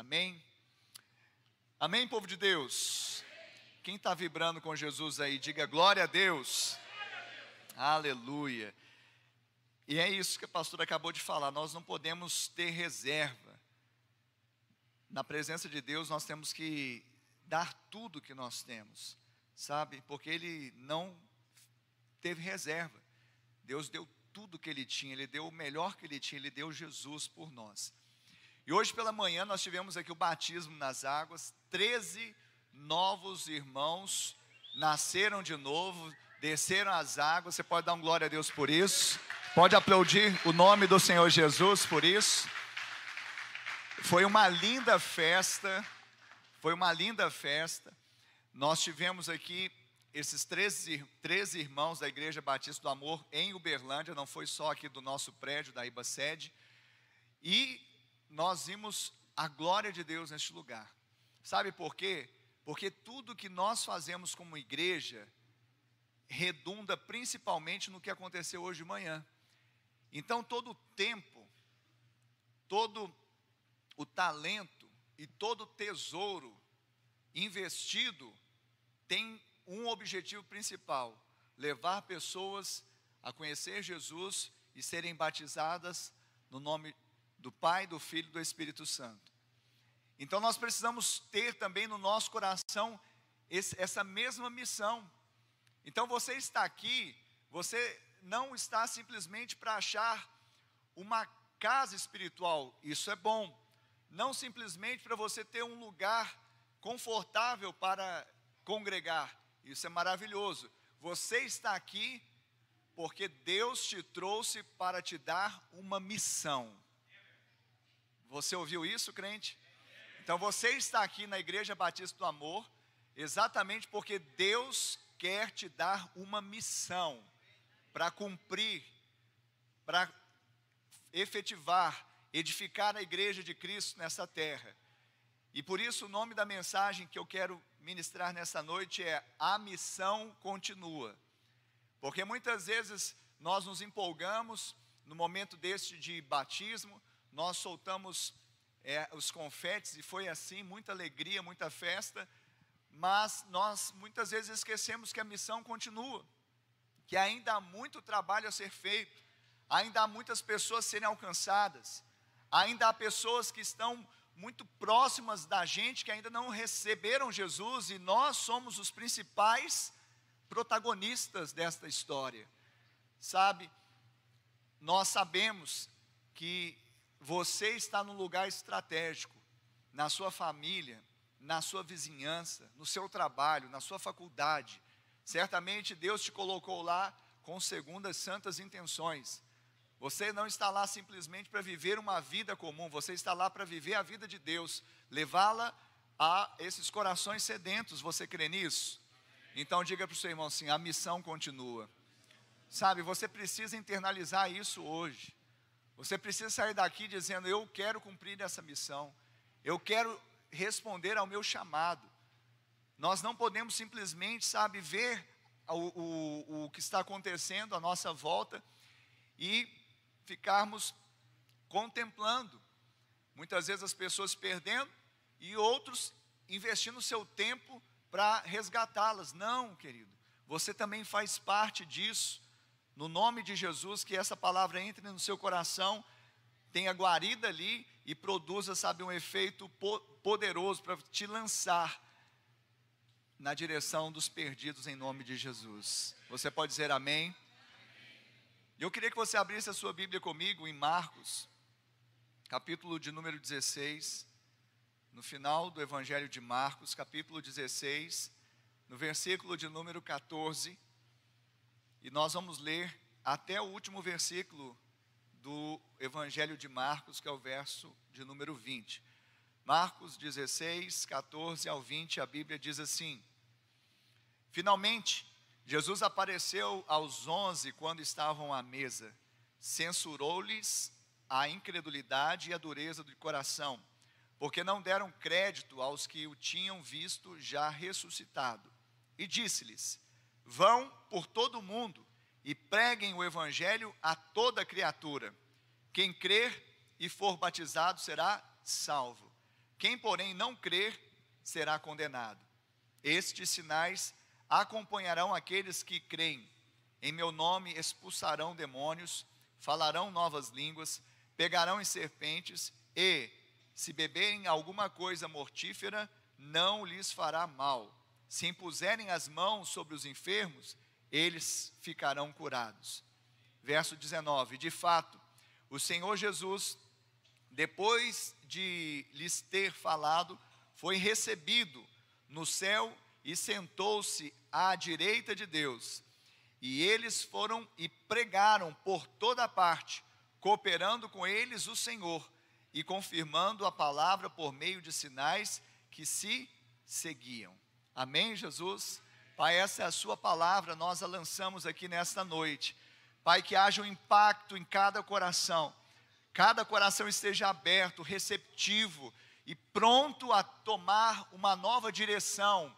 Amém? Amém, povo de Deus? Quem está vibrando com Jesus aí, diga glória a Deus. Aleluia. E é isso que a pastora acabou de falar, nós não podemos ter reserva. Na presença de Deus nós temos que dar tudo que nós temos, sabe? Porque Ele não teve reserva. Deus deu tudo que Ele tinha, Ele deu o melhor que Ele tinha, Ele deu Jesus por nós. E hoje pela manhã nós tivemos aqui o batismo nas águas, 13 novos irmãos nasceram de novo, desceram as águas. Você pode dar um glória a Deus por isso, pode aplaudir o nome do Senhor Jesus por isso. Foi uma linda festa, nós tivemos aqui esses 13 irmãos da Igreja Batista do Amor em Uberlândia, não foi só aqui do nosso prédio, da IBA Sede, e nós vimos a glória de Deus neste lugar. Sabe por quê? Porque tudo que nós fazemos como igreja redunda principalmente no que aconteceu hoje de manhã. Então todo o tempo, todo o talento e todo o tesouro investido tem um objetivo principal: levar pessoas a conhecer Jesus e serem batizadas no nome do Pai, do Filho e do Espírito Santo. Então nós precisamos ter também no nosso coração essa mesma missão. Então você está aqui, você não está simplesmente para achar uma casa espiritual, isso é bom. Não simplesmente para você ter um lugar confortável para congregar, isso é maravilhoso. Você está aqui porque Deus te trouxe para te dar uma missão. Você ouviu isso, crente? Então você está aqui na Igreja Batista do Amor exatamente porque Deus quer te dar uma missão para cumprir, para efetivar, edificar a Igreja de Cristo nessa terra. E por isso o nome da mensagem que eu quero ministrar nessa noite é: a missão continua. Porque muitas vezes nós nos empolgamos no momento deste de batismo, nós soltamos os confetes e foi assim, muita alegria, muita festa, mas nós muitas vezes esquecemos que a missão continua, que ainda há muito trabalho a ser feito, ainda há muitas pessoas serem alcançadas, ainda há pessoas que estão muito próximas da gente que ainda não receberam Jesus, e nós somos os principais protagonistas desta história, sabe? Nós sabemos que você está num lugar estratégico, na sua família, na sua vizinhança, no seu trabalho, na sua faculdade. Certamente Deus te colocou lá com segundas santas intenções. Você não está lá simplesmente para viver uma vida comum, você está lá para viver a vida de Deus, levá-la a esses corações sedentos. Você crê nisso? Então diga para o seu irmão assim: a missão continua. Sabe, você precisa internalizar isso hoje. Você precisa sair daqui dizendo: eu quero cumprir essa missão, eu quero responder ao meu chamado. Nós não podemos simplesmente, sabe, ver o que está acontecendo à nossa volta e ficarmos contemplando. Muitas vezes as pessoas perdendo e outros investindo seu tempo para resgatá-las. Não, querido, você também faz parte disso. No nome de Jesus, que essa palavra entre no seu coração, tenha guarida ali e produza, sabe, um efeito poderoso para te lançar na direção dos perdidos em nome de Jesus. Você pode dizer amém? Eu queria que você abrisse a sua Bíblia comigo em Marcos, capítulo de número 16, no final do Evangelho de Marcos, capítulo 16, no versículo de número 14, e nós vamos ler até o último versículo do Evangelho de Marcos, que é o verso de número 20. Marcos 16, 14 ao 20, a Bíblia diz assim: finalmente, Jesus apareceu aos 11 quando estavam à mesa, censurou-lhes a incredulidade e a dureza do coração, porque não deram crédito aos que o tinham visto já ressuscitado, e disse-lhes: vão por todo o mundo e preguem o evangelho a toda criatura. Quem crer e for batizado será salvo. Quem, porém, não crer, será condenado. Estes sinais acompanharão aqueles que creem. Em meu nome expulsarão demônios, falarão novas línguas, pegarão em serpentes e, se beberem alguma coisa mortífera, não lhes fará mal. Se impuserem as mãos sobre os enfermos, eles ficarão curados. Verso 19, de fato, o Senhor Jesus, depois de lhes ter falado, foi recebido no céu e sentou-se à direita de Deus. E eles foram e pregaram por toda parte, cooperando com eles o Senhor e confirmando a palavra por meio de sinais que se seguiam. Amém, Jesus? Pai, essa é a sua palavra, nós a lançamos aqui nesta noite. Pai, que haja um impacto em cada coração esteja aberto, receptivo e pronto a tomar uma nova direção,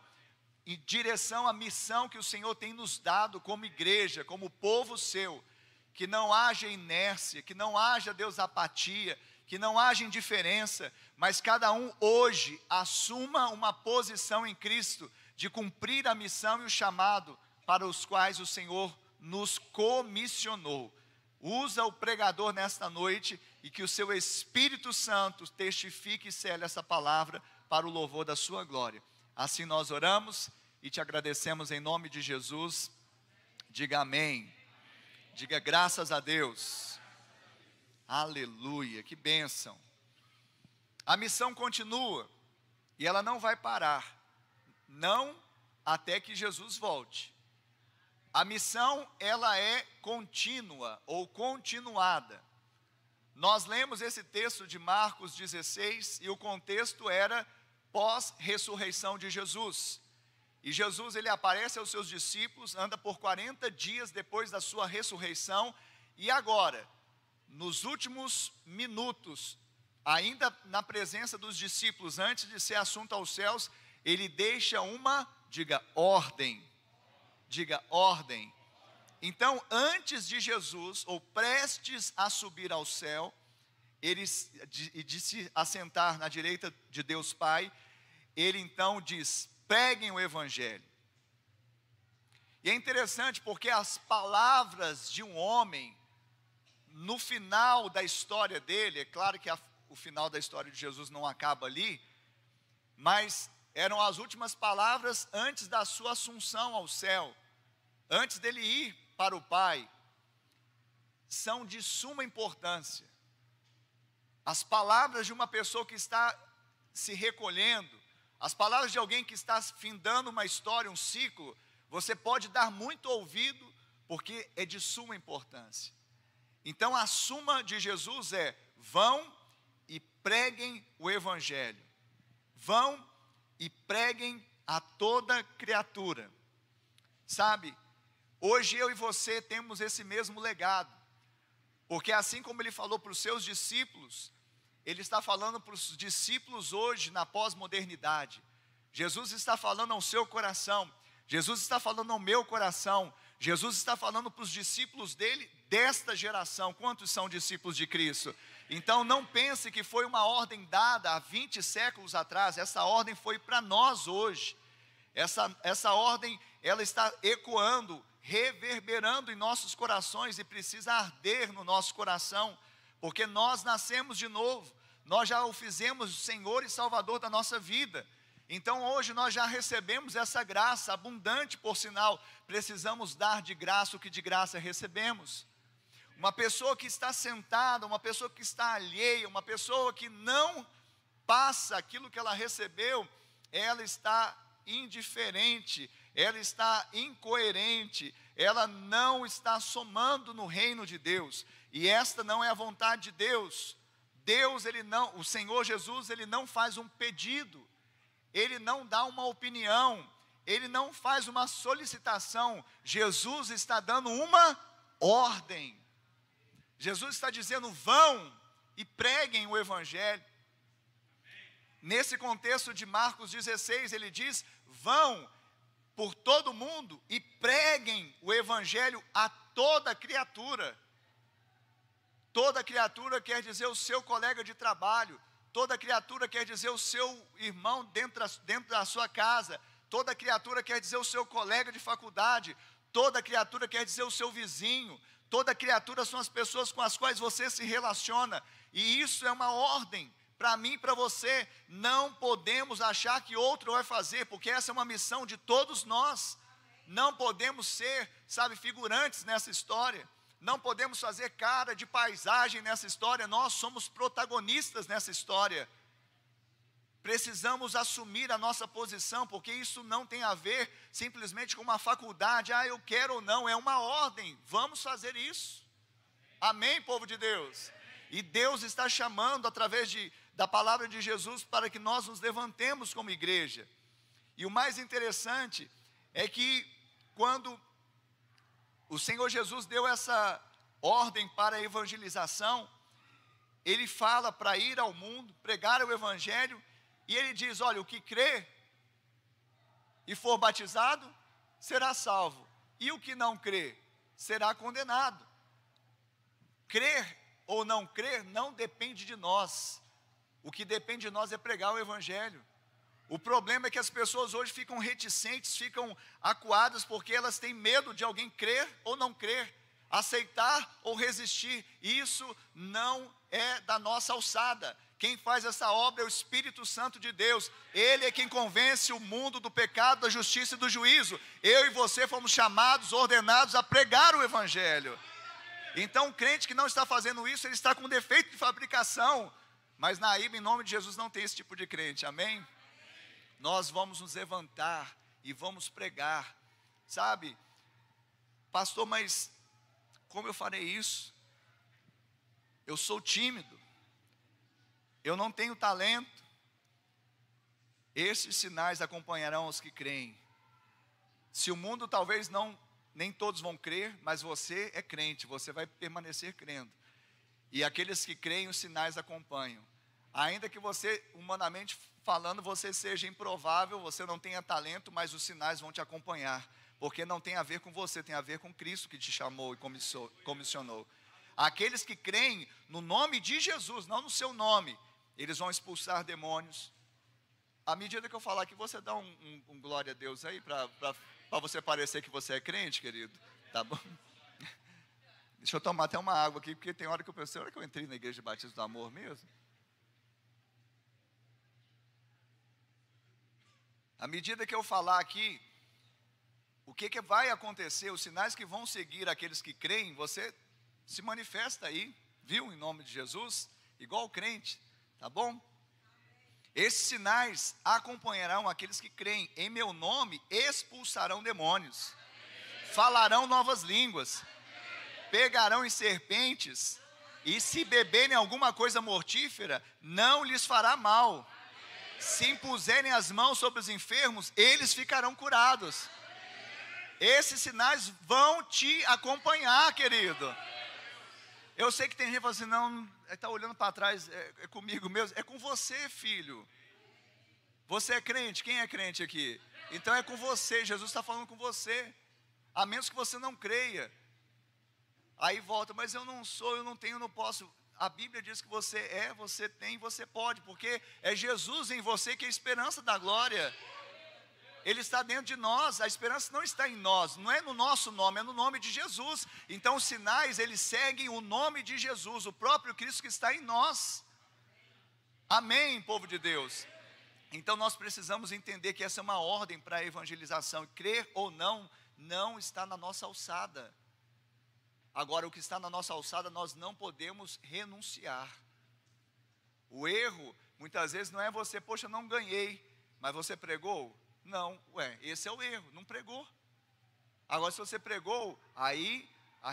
em direção à missão que o Senhor tem nos dado como igreja, como povo seu. Que não haja inércia, que não haja, Deus, apatia, que não haja indiferença, mas cada um hoje assuma uma posição em Cristo de cumprir a missão e o chamado para os quais o Senhor nos comissionou. Usa o pregador nesta noite e que o seu Espírito Santo testifique e cele essa palavra para o louvor da sua glória. Assim nós oramos e te agradecemos em nome de Jesus. Diga amém. Diga graças a Deus. Aleluia, que bênção. A missão continua e ela não vai parar, não até que Jesus volte. A missão, ela é contínua ou continuada. Nós lemos esse texto de Marcos 16 e o contexto era pós-ressurreição de Jesus. E Jesus, ele aparece aos seus discípulos, anda por 40 dias depois da sua ressurreição, e agora, nos últimos minutos, ainda na presença dos discípulos, antes de ser assunto aos céus, ele deixa uma, diga ordem. Diga ordem. Então, antes de Jesus, ou prestes a subir ao céu, de se assentar na direita de Deus Pai, ele então diz: preguem o Evangelho. E é interessante porque as palavras de um homem, no final da história dele, é claro que o final da história de Jesus não acaba ali, mas eram as últimas palavras antes da sua assunção ao céu, antes dele ir para o Pai, são de suma importância. As palavras de uma pessoa que está se recolhendo, as palavras de alguém que está findando uma história, um ciclo, você pode dar muito ouvido, porque é de suma importância. Então a suma de Jesus é: vão e preguem o Evangelho. Vão e preguem a toda criatura. Sabe, hoje eu e você temos esse mesmo legado, porque assim como ele falou para os seus discípulos, ele está falando para os discípulos hoje na pós-modernidade. Jesus está falando ao seu coração, Jesus está falando ao meu coração, Jesus está falando para os discípulos dele desta geração. Quantos são discípulos de Cristo? Então não pense que foi uma ordem dada há 20 séculos atrás, essa ordem foi para nós hoje. Essa ordem, ela está ecoando, reverberando em nossos corações e precisa arder no nosso coração, porque nós nascemos de novo, nós já o fizemos Senhor e Salvador da nossa vida. Então hoje nós já recebemos essa graça abundante, por sinal, precisamos dar de graça o que de graça recebemos. Uma pessoa que está sentada, uma pessoa que está alheia, uma pessoa que não passa aquilo que ela recebeu, ela está indiferente, ela está incoerente, ela não está somando no reino de Deus, e esta não é a vontade de Deus. Deus, o Senhor Jesus, ele não faz um pedido, ele não dá uma opinião, ele não faz uma solicitação. Jesus está dando uma ordem. Jesus está dizendo: vão e preguem o Evangelho. Nesse contexto de Marcos 16, ele diz: vão por todo mundo e preguem o Evangelho a toda criatura. Toda criatura quer dizer o seu colega de trabalho, toda criatura quer dizer o seu irmão dentro da sua casa, toda criatura quer dizer o seu colega de faculdade, toda criatura quer dizer o seu vizinho, toda criatura são as pessoas com as quais você se relaciona, e isso é uma ordem para mim e para você. Não podemos achar que outro vai fazer, porque essa é uma missão de todos nós. Não podemos ser, figurantes nessa história. Não podemos fazer cara de paisagem nessa história. Nós somos protagonistas nessa história. Precisamos assumir a nossa posição, porque isso não tem a ver simplesmente com uma faculdade. Eu quero ou não, é uma ordem. Vamos fazer isso. Amém, povo de Deus? E Deus está chamando através da palavra de Jesus para que nós nos levantemos como igreja. E o mais interessante é que quando o Senhor Jesus deu essa ordem para a evangelização, Ele fala para ir ao mundo, pregar o evangelho, e Ele diz, olha, o que crê e for batizado, será salvo, e o que não crê, será condenado. Crer ou não crer não depende de nós, o que depende de nós é pregar o evangelho. O problema é que as pessoas hoje ficam reticentes, ficam acuadas, porque elas têm medo de alguém crer ou não crer, aceitar ou resistir. Isso não é da nossa alçada. Quem faz essa obra é o Espírito Santo de Deus. Ele é quem convence o mundo do pecado, da justiça e do juízo. Eu e você fomos chamados, ordenados a pregar o evangelho. Então o crente que não está fazendo isso, ele está com defeito de fabricação. Mas na IBA, em nome de Jesus, não tem esse tipo de crente, amém? Nós vamos nos levantar e vamos pregar, pastor, mas como eu farei isso? Eu sou tímido, eu não tenho talento. Esses sinais acompanharão os que creem. Se o mundo talvez nem todos vão crer, mas você é crente, você vai permanecer crendo. E aqueles que creem, os sinais acompanham. Ainda que você, humanamente falando, você seja improvável, você não tenha talento, mas os sinais vão te acompanhar, porque não tem a ver com você, tem a ver com Cristo que te chamou e comissionou. Aqueles que creem no nome de Jesus, não no seu nome, eles vão expulsar demônios. À medida que eu falar aqui, você dá um glória a Deus aí, para você parecer que você é crente, querido, tá bom? Deixa eu tomar até uma água aqui, porque tem hora que eu pensei, hora que eu entrei na Igreja Batista do Amor mesmo. À medida que eu falar aqui, o que vai acontecer, os sinais que vão seguir aqueles que creem, você se manifesta aí, viu, em nome de Jesus, igual crente, tá bom? Esses sinais acompanharão aqueles que creem, em meu nome expulsarão demônios, falarão novas línguas, pegarão em serpentes, e se beberem alguma coisa mortífera, não lhes fará mal. Se impuserem as mãos sobre os enfermos, eles ficarão curados. Esses sinais vão te acompanhar, querido. Eu sei que tem gente que fala assim, não, está olhando para trás, é comigo mesmo. É com você, filho. Você é crente? Quem é crente aqui? Então é com você, Jesus está falando com você. A menos que você não creia. Aí volta, mas eu não sou, eu não tenho, eu não posso. A Bíblia diz que você é, você tem, você pode, porque é Jesus em você que é a esperança da glória. Ele está dentro de nós, a esperança não está em nós, não é no nosso nome, é no nome de Jesus. Então os sinais, eles seguem o nome de Jesus, o próprio Cristo que está em nós. Amém, povo de Deus? Então nós precisamos entender que essa é uma ordem para a evangelização, crer ou não, não está na nossa alçada. Agora, o que está na nossa alçada, nós não podemos renunciar. O erro, muitas vezes, não é você, poxa, não ganhei, mas você pregou? Não, esse é o erro, não pregou. Agora, se você pregou, aí a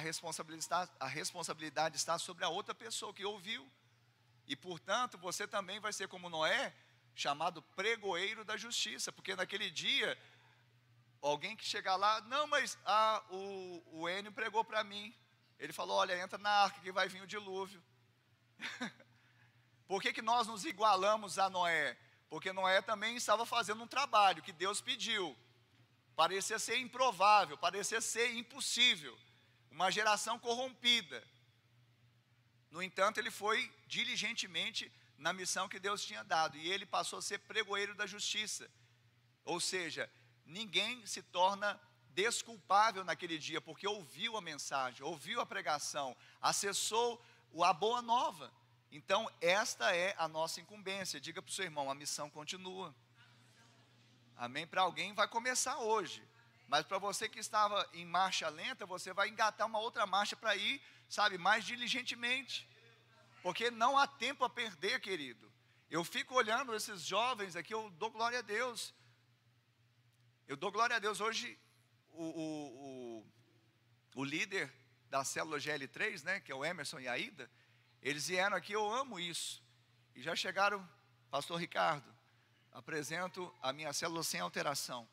responsabilidade está sobre a outra pessoa que ouviu. E, portanto, você também vai ser como Noé, chamado pregoeiro da justiça, porque naquele dia, alguém que chegar lá, não, mas o Enio pregou para mim. Ele falou, olha, entra na arca que vai vir o dilúvio. Por que nós nos igualamos a Noé? Porque Noé também estava fazendo um trabalho que Deus pediu. Parecia ser improvável, parecia ser impossível. Uma geração corrompida. No entanto, ele foi diligentemente na missão que Deus tinha dado, e ele passou a ser pregoeiro da justiça. Ou seja, ninguém se torna desculpável naquele dia, porque ouviu a mensagem, ouviu a pregação, acessou a boa nova. Então, esta é a nossa incumbência. Diga para o seu irmão, a missão continua. Amém? Para alguém vai começar hoje, mas para você que estava em marcha lenta, você vai engatar uma outra marcha para ir, sabe, mais diligentemente, porque não há tempo a perder, querido. Eu fico olhando esses jovens aqui, eu dou glória a Deus. Eu dou glória a Deus. Hoje, o líder da célula GL3, né, que é o Emerson e a Ida, eles vieram aqui, eu amo isso. E já chegaram, pastor Ricardo, apresento a minha célula sem alteração.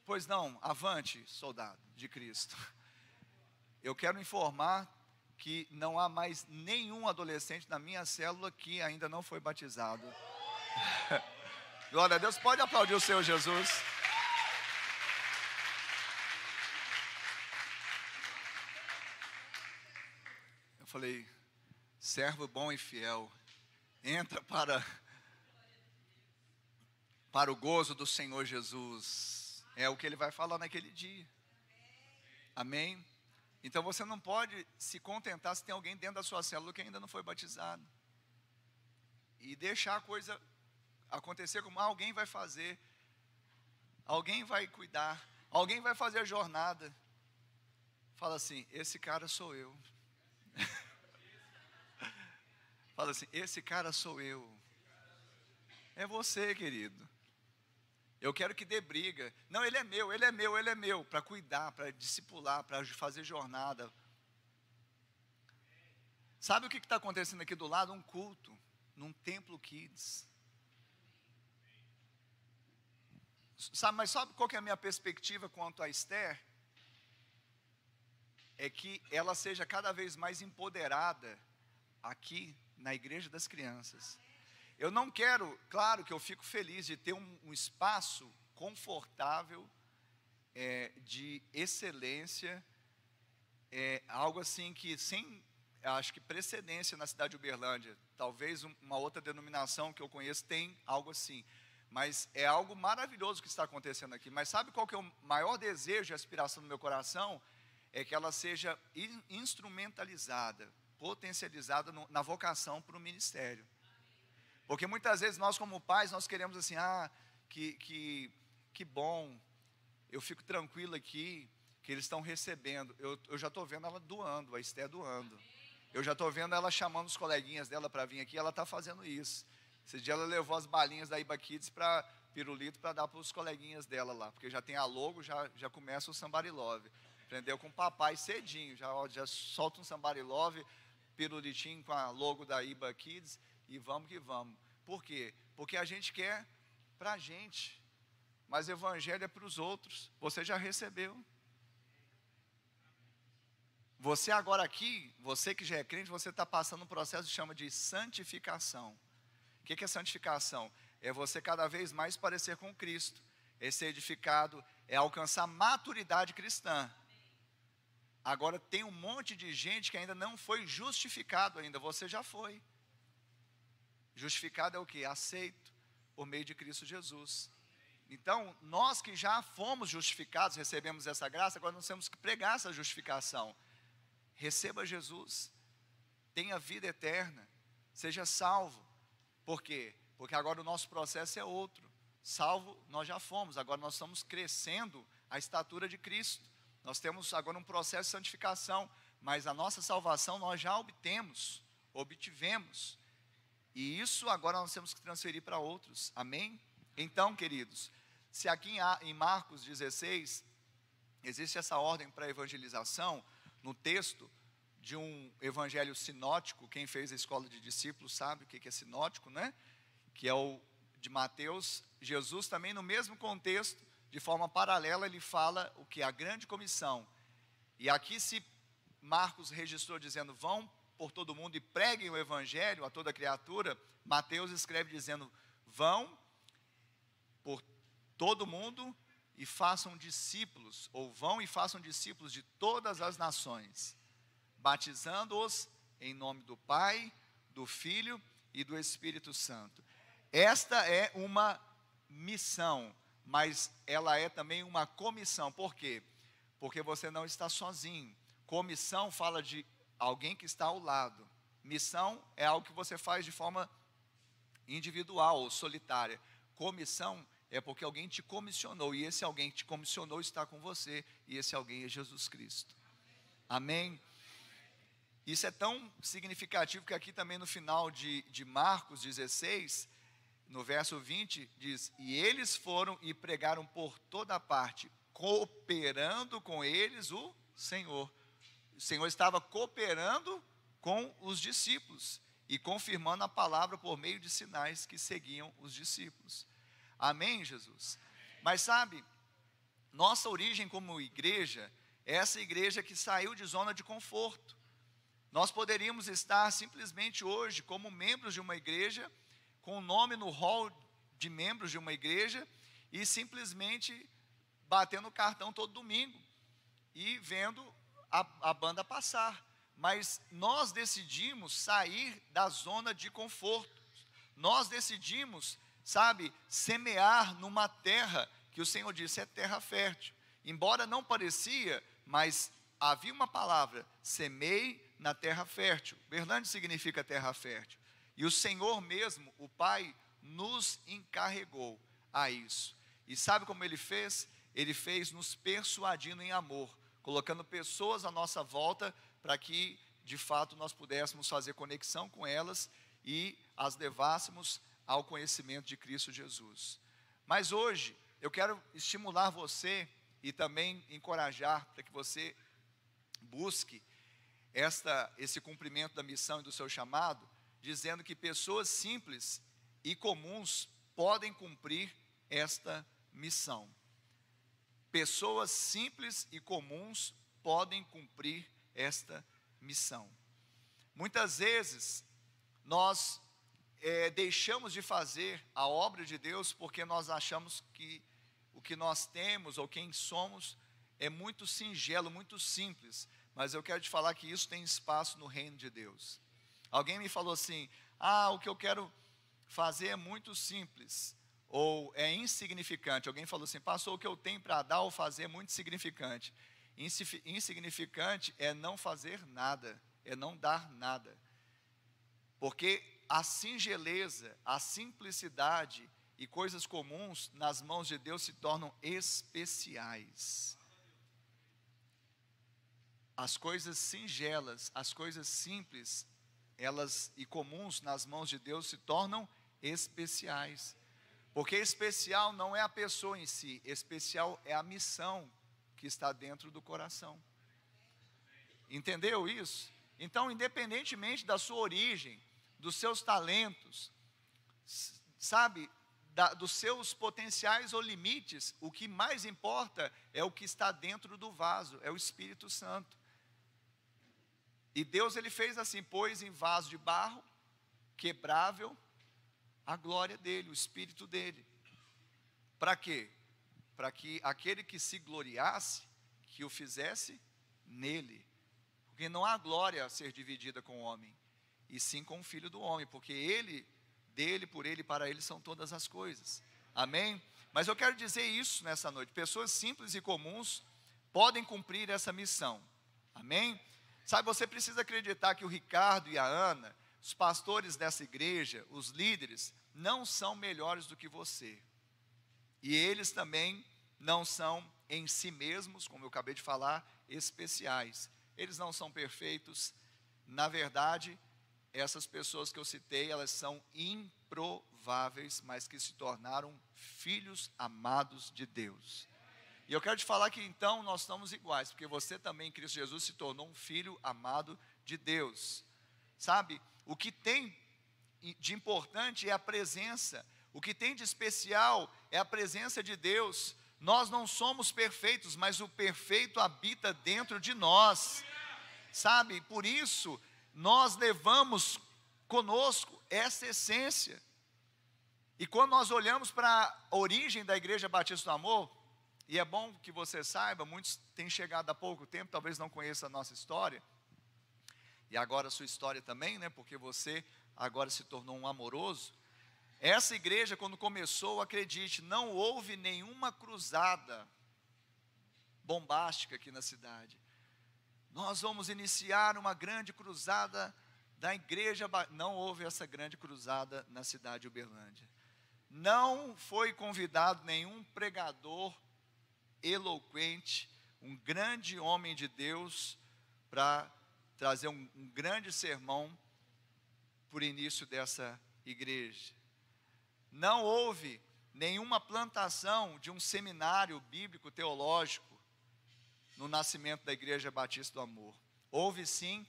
Pois não, avante, soldado de Cristo. Eu quero informar que não há mais nenhum adolescente na minha célula que ainda não foi batizado. Glória a Deus, pode aplaudir o Senhor Jesus. Eu falei, servo bom e fiel, entra para o gozo do Senhor Jesus. É o que ele vai falar naquele dia. Amém? Então você não pode se contentar se tem alguém dentro da sua célula que ainda não foi batizado. E deixar a coisa acontecer como alguém vai fazer. Alguém vai cuidar. Alguém vai fazer a jornada. Fala assim, esse cara sou eu. Fala assim, esse cara sou eu. É você, querido. Eu quero que dê briga. Não, ele é meu, ele é meu, ele é meu. Para cuidar, para discipular, para fazer jornada. Sabe o que está acontecendo aqui do lado? Um culto, num templo kids. Mas sabe qual que é a minha perspectiva quanto a Esther? É que ela seja cada vez mais empoderada aqui na igreja das crianças. Eu não quero, claro que eu fico feliz de ter um espaço confortável, de excelência, algo assim que acho que precedência na cidade de Uberlândia, talvez uma outra denominação que eu conheço tem algo assim, mas é algo maravilhoso que está acontecendo aqui. Mas sabe qual que é o maior desejo e aspiração do meu coração? É que ela seja instrumentalizada, potencializada na vocação para o ministério. Porque muitas vezes nós como pais, nós queremos assim, que bom, eu fico tranquilo aqui, que eles estão recebendo. Eu já estou vendo ela doando, a Esther doando. Eu já estou vendo ela chamando os coleguinhas dela para vir aqui, ela está fazendo isso. Esse dia ela levou as balinhas da Iba Kids para pirulito para dar para os coleguinhas dela lá, porque já tem a logo, já começa o Somebody Love. Aprendeu com o papai cedinho, já solta um Somebody Love, pirulitinho com a logo da Iba Kids, e vamos que vamos. Por quê? Porque a gente quer para a gente, mas o evangelho é para os outros. Você já recebeu. Você agora aqui, você que já é crente, você está passando um processo que chama de santificação. O que é santificação? É você cada vez mais parecer com Cristo. É ser edificado, é alcançar maturidade cristã. Agora tem um monte de gente que ainda não foi justificado ainda, você já foi. Justificado é o que? Aceito por meio de Cristo Jesus. Então, nós que já fomos justificados, recebemos essa graça, agora nós temos que pregar essa justificação. Receba Jesus, tenha vida eterna, seja salvo. Por quê? Porque agora o nosso processo é outro. Salvo, nós já fomos, agora nós estamos crescendo a estatura de Cristo. Nós temos agora um processo de santificação, mas a nossa salvação nós já obtivemos. E isso agora nós temos que transferir para outros, amém? Então, queridos, se aqui em Marcos 16, existe essa ordem para a evangelização, no texto de um evangelho sinótico, quem fez a escola de discípulos sabe o que é sinótico, né? Que é o de Mateus. Jesus também no mesmo contexto, de forma paralela, ele fala o que? A grande comissão. E aqui se Marcos registrou dizendo, vão por todo mundo e preguem o evangelho a toda criatura, Mateus escreve dizendo, vão por todo mundo e façam discípulos, ou vão e façam discípulos de todas as nações, batizando-os em nome do Pai, do Filho e do Espírito Santo. Esta é uma missão, mas ela é também uma comissão. Por quê? Porque você não está sozinho. Comissão fala de alguém que está ao lado. Missão é algo que você faz de forma individual ou solitária. Comissão é porque alguém te comissionou, e esse alguém que te comissionou está com você, e esse alguém é Jesus Cristo. Amém? Isso é tão significativo que aqui também no final de Marcos 16, no verso 20, diz: e eles foram e pregaram por toda parte, cooperando com eles o Senhor. O Senhor estava cooperando com os discípulos e confirmando a palavra por meio de sinais que seguiam os discípulos. Amém, Jesus? Mas sabe, nossa origem como igreja é essa igreja que saiu de zona de conforto. Nós poderíamos estar simplesmente hoje como membros de uma igreja, com o nome no hall de membros de uma igreja, e simplesmente batendo cartão todo domingo e vendo a banda passar. Mas nós decidimos sair da zona de conforto. Nós decidimos, sabe, semear numa terra que o Senhor disse é terra fértil. Embora não parecia, mas havia uma palavra: semeie na terra fértil. Berlândia significa terra fértil. E o Senhor mesmo, o Pai, nos encarregou a isso. E sabe como Ele fez? Ele fez nos persuadindo em amor, colocando pessoas à nossa volta para que, de fato, nós pudéssemos fazer conexão com elas e as levássemos ao conhecimento de Cristo Jesus. Mas hoje, eu quero estimular você e também encorajar para que você busque esse cumprimento da missão e do seu chamado, dizendo que pessoas simples e comuns podem cumprir esta missão. Pessoas simples e comuns podem cumprir esta missão. Muitas vezes, nós deixamos de fazer a obra de Deus porque nós achamos que o que nós temos ou quem somos é muito singelo, muito simples. Mas eu quero te falar que isso tem espaço no reino de Deus. Alguém me falou assim: o que eu quero fazer é muito simples, ou é insignificante. Alguém falou assim: pastor, o que eu tenho para dar ou fazer é muito significante. Insignificante é não fazer nada, é não dar nada. Porque a singeleza, a simplicidade e coisas comuns nas mãos de Deus se tornam especiais. As coisas singelas, as coisas simples, elas e comuns nas mãos de Deus se tornam especiais. Porque especial não é a pessoa em si, especial é a missão que está dentro do coração. Entendeu isso? Então, independentemente da sua origem, dos seus talentos, sabe, dos seus potenciais ou limites, o que mais importa é o que está dentro do vaso, é o Espírito Santo. E Deus, Ele fez assim: pôs em vaso de barro, quebrável, a glória dEle, o Espírito dEle. Para quê? Para que aquele que se gloriasse, que o fizesse nele. Porque não há glória a ser dividida com o homem, e sim com o Filho do homem, porque ele, dele, por ele e para ele são todas as coisas. Amém? Mas eu quero dizer isso nessa noite: pessoas simples e comuns podem cumprir essa missão. Amém? Sabe, você precisa acreditar que o Ricardo e a Ana, os pastores dessa igreja, os líderes, não são melhores do que você. E eles também não são em si mesmos, como eu acabei de falar, especiais. Eles não são perfeitos. Na verdade, essas pessoas que eu citei, elas são improváveis, mas que se tornaram filhos amados de Deus. E eu quero te falar que então nós estamos iguais, porque você também em Cristo Jesus se tornou um filho amado de Deus. Sabe, o que tem de importante é a presença, o que tem de especial é a presença de Deus. Nós não somos perfeitos, mas o perfeito habita dentro de nós. Sabe, por isso nós levamos conosco essa essência. E quando nós olhamos para a origem da Igreja Batista do Amor, e é bom que você saiba, muitos têm chegado há pouco tempo, talvez não conheçam a nossa história, e agora a sua história também, né? Porque você agora se tornou um amoroso. Essa igreja, quando começou, acredite, não houve nenhuma cruzada bombástica aqui na cidade. Nós vamos iniciar uma grande cruzada da igreja. Não houve essa grande cruzada na cidade de Uberlândia. Não foi convidado nenhum pregador eloquente, um grande homem de Deus, para trazer um grande sermão por início dessa igreja. Não houve nenhuma plantação de um seminário bíblico teológico no nascimento da Igreja Batista do Amor. Houve sim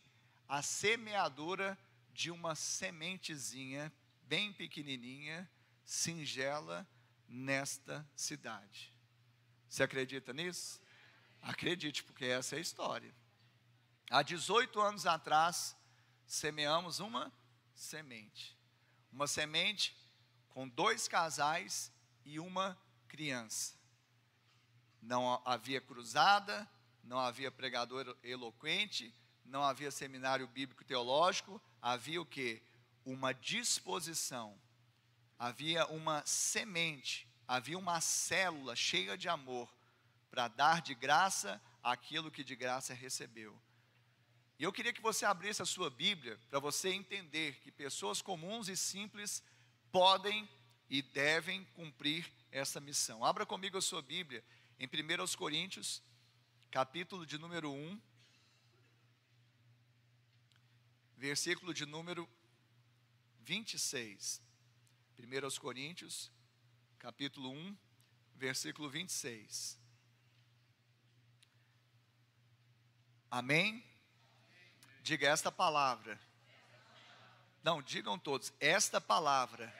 a semeadura de uma sementezinha bem pequenininha, singela, nesta cidade. Você acredita nisso? Acredite, porque essa é a história. Há 18 anos atrás, semeamos uma semente. Uma semente com 2 casais e uma criança. Não havia cruzada, não havia pregador eloquente, não havia seminário bíblico teológico, havia o quê? Uma disposição, havia uma semente, havia uma célula cheia de amor, para dar de graça aquilo que de graça recebeu. E eu queria que você abrisse a sua Bíblia, para você entender que pessoas comuns e simples podem e devem cumprir essa missão. Abra comigo a sua Bíblia, em 1 Coríntios, capítulo de número 1, versículo de número 26. 1 Coríntios, capítulo 1, versículo 26. Amém? Diga esta palavra. Não, digam todos, esta palavra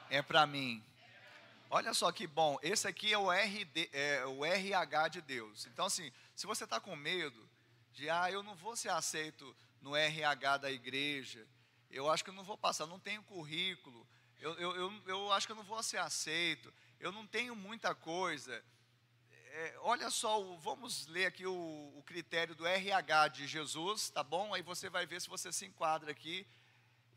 é para mim. Olha só que bom, esse aqui é o RH de Deus. Então assim, se você está com medo de, eu não vou ser aceito no RH da igreja, eu acho que eu não vou passar, não tenho currículo, eu acho que eu não vou ser aceito, eu não tenho muita coisa. Olha só, vamos ler aqui o critério do RH de Jesus, tá bom? Aí você vai ver se você se enquadra aqui.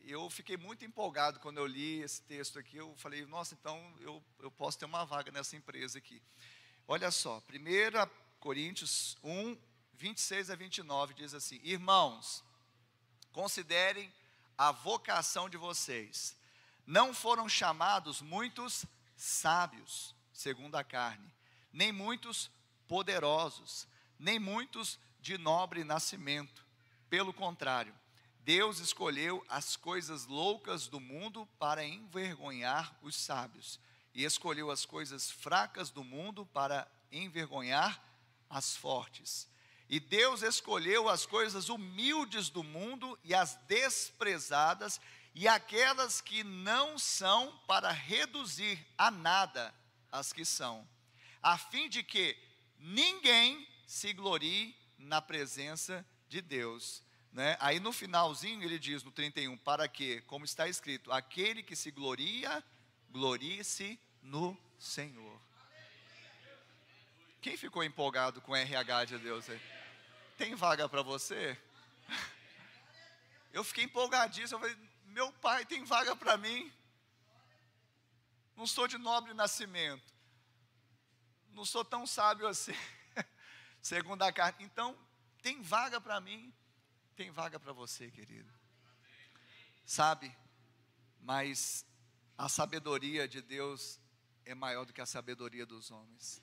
Eu fiquei muito empolgado quando eu li esse texto aqui. Eu falei, nossa, então eu posso ter uma vaga nessa empresa aqui. Olha só, 1 Coríntios 1, 26 a 29 diz assim: irmãos, considerem a vocação de vocês. Não foram chamados muitos sábios, segundo a carne, nem muitos poderosos, nem muitos de nobre nascimento. Pelo contrário, Deus escolheu as coisas loucas do mundo para envergonhar os sábios, e escolheu as coisas fracas do mundo para envergonhar as fortes. E Deus escolheu as coisas humildes do mundo e as desprezadas e aquelas que não são, para reduzir a nada as que são, a fim de que ninguém se glorie na presença de Deus. Aí no finalzinho ele diz no 31, para que, como está escrito, aquele que se gloria, glorie-se no Senhor. Quem ficou empolgado com o RH de Deus aí? Tem vaga para você? Eu fiquei empolgadíssimo, eu falei, meu pai, tem vaga para mim? Não sou de nobre nascimento, não sou tão sábio assim, segundo a carne, então tem vaga para mim. Tem vaga para você, querido. Sabe, mas a sabedoria de Deus é maior do que a sabedoria dos homens.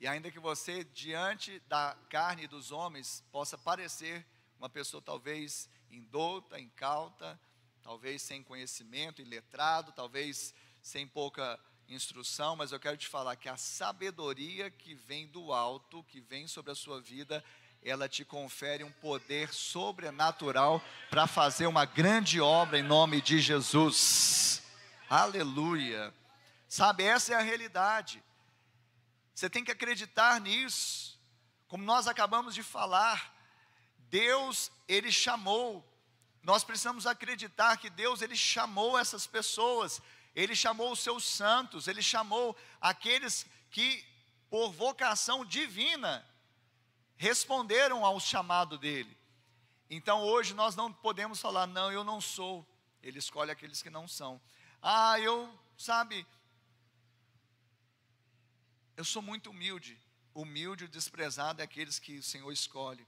E ainda que você, diante da carne dos homens, possa parecer uma pessoa talvez indouta, incauta, talvez sem conhecimento, iletrado, talvez sem pouca instrução, mas eu quero te falar que a sabedoria que vem do alto, que vem sobre a sua vida, ela te confere um poder sobrenatural para fazer uma grande obra em nome de Jesus. Aleluia. Sabe, essa é a realidade. Você tem que acreditar nisso. Como nós acabamos de falar, Deus, Ele chamou. Nós precisamos acreditar que Deus, Ele chamou essas pessoas. Ele chamou os seus santos. Ele chamou aqueles que, por vocação divina, responderam ao chamado dele. Então hoje nós não podemos falar, não, eu não sou Ele escolhe aqueles que não são. Ah, sabe, eu sou muito humilde. Humilde e desprezado é aqueles que o Senhor escolhe.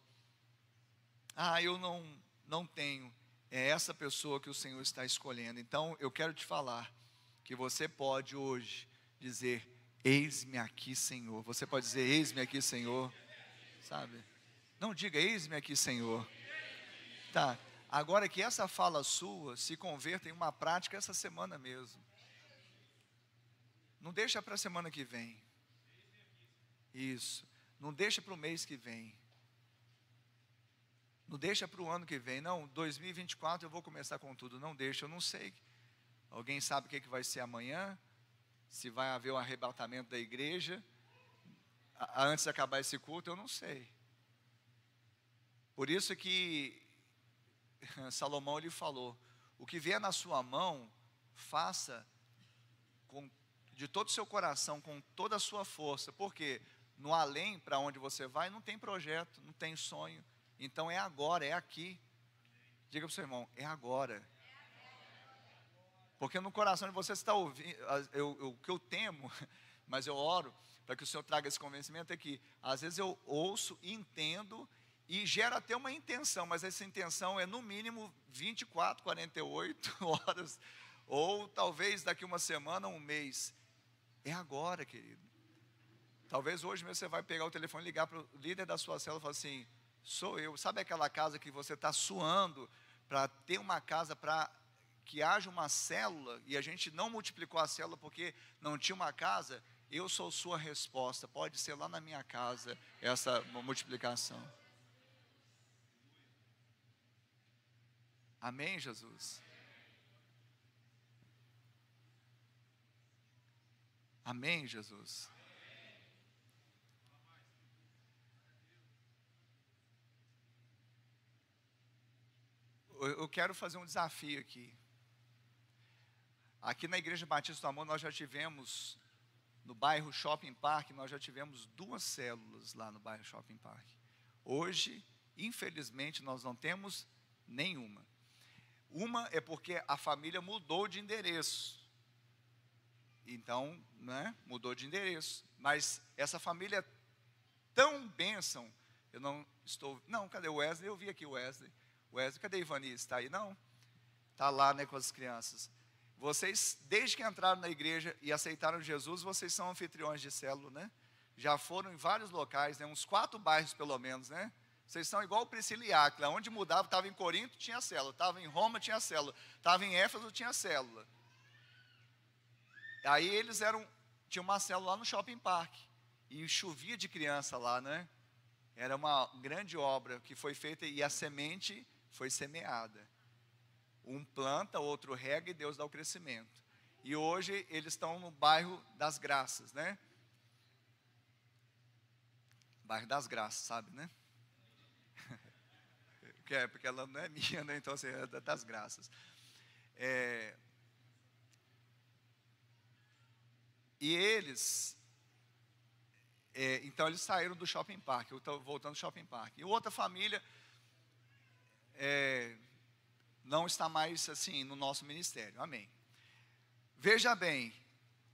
Ah, eu não tenho. É essa pessoa que o Senhor está escolhendo. Então, eu quero te falar que você pode hoje dizer: eis-me aqui, Senhor. Você pode dizer: eis-me aqui, Senhor. Sabe? Não diga: eis-me aqui, Senhor. Tá. Agora que essa fala sua se converta em uma prática essa semana mesmo. Não deixa para a semana que vem. Isso. Não deixa para o mês que vem. Não deixa para o ano que vem. Não, 2024 eu vou começar com tudo. Não deixa, eu não sei. Alguém sabe o que vai ser amanhã? Se vai haver um arrebatamento da igreja antes de acabar esse culto, eu não sei. Por isso que Salomão ele falou: o que vier na sua mão, faça de todo o seu coração, com toda a sua força. Porque no além, para onde você vai, não tem projeto, não tem sonho. Então é agora, é aqui. Diga para o seu irmão: é agora. Porque no coração de você está ouvindo, o que eu temo, mas eu oro para que o Senhor traga esse convencimento, é que às vezes eu ouço, entendo e gera até uma intenção, mas essa intenção é no mínimo 24, 48 horas, ou talvez daqui uma semana, um mês. É agora, querido. Talvez hoje mesmo você vai pegar o telefone e ligar para o líder da sua célula e falar assim: sou eu. Sabe aquela casa que você está suando para ter uma casa, para que haja uma célula, e a gente não multiplicou a célula porque não tinha uma casa? Eu sou sua resposta. Pode ser lá na minha casa essa multiplicação. Amém, Jesus? Amém, Jesus? Eu quero fazer um desafio aqui. Aqui na Igreja Batista do Amor nós já tivemos, no bairro Shopping Park, nós já tivemos 2 células lá no bairro Shopping Park. Hoje, infelizmente, nós não temos nenhuma. Uma é porque a família mudou de endereço. Então, né, mudou de endereço. Mas essa família é tão bênção. Eu não estou... Não, cadê o Wesley? Eu vi aqui o Wesley. Wesley, cadê a Ivani? Está aí? Não? Está lá, né, com as crianças. Vocês, desde que entraram na igreja e aceitaram Jesus, vocês são anfitriões de célula, né? Já foram em vários locais, né? Uns 4 bairros pelo menos, né? Vocês são igual o Priscila e Áquila. Onde mudava, estava em Corinto, tinha célula. Estava em Roma, tinha célula. Estava em Éfeso, tinha célula. Aí eles tinha uma célula lá no Shopping Park. E chovia de criança lá, né? Era uma grande obra que foi feita e a semente foi semeada. Um planta, outro rega e Deus dá o crescimento. E hoje eles estão no bairro das Graças, né? Bairro das Graças, sabe, né? Porque ela não é minha, né? Então assim, é das Graças. E eles, então eles saíram do Shopping Park. Eu estou voltando do Shopping Park. E outra família não está mais assim no nosso ministério. Amém. Veja bem,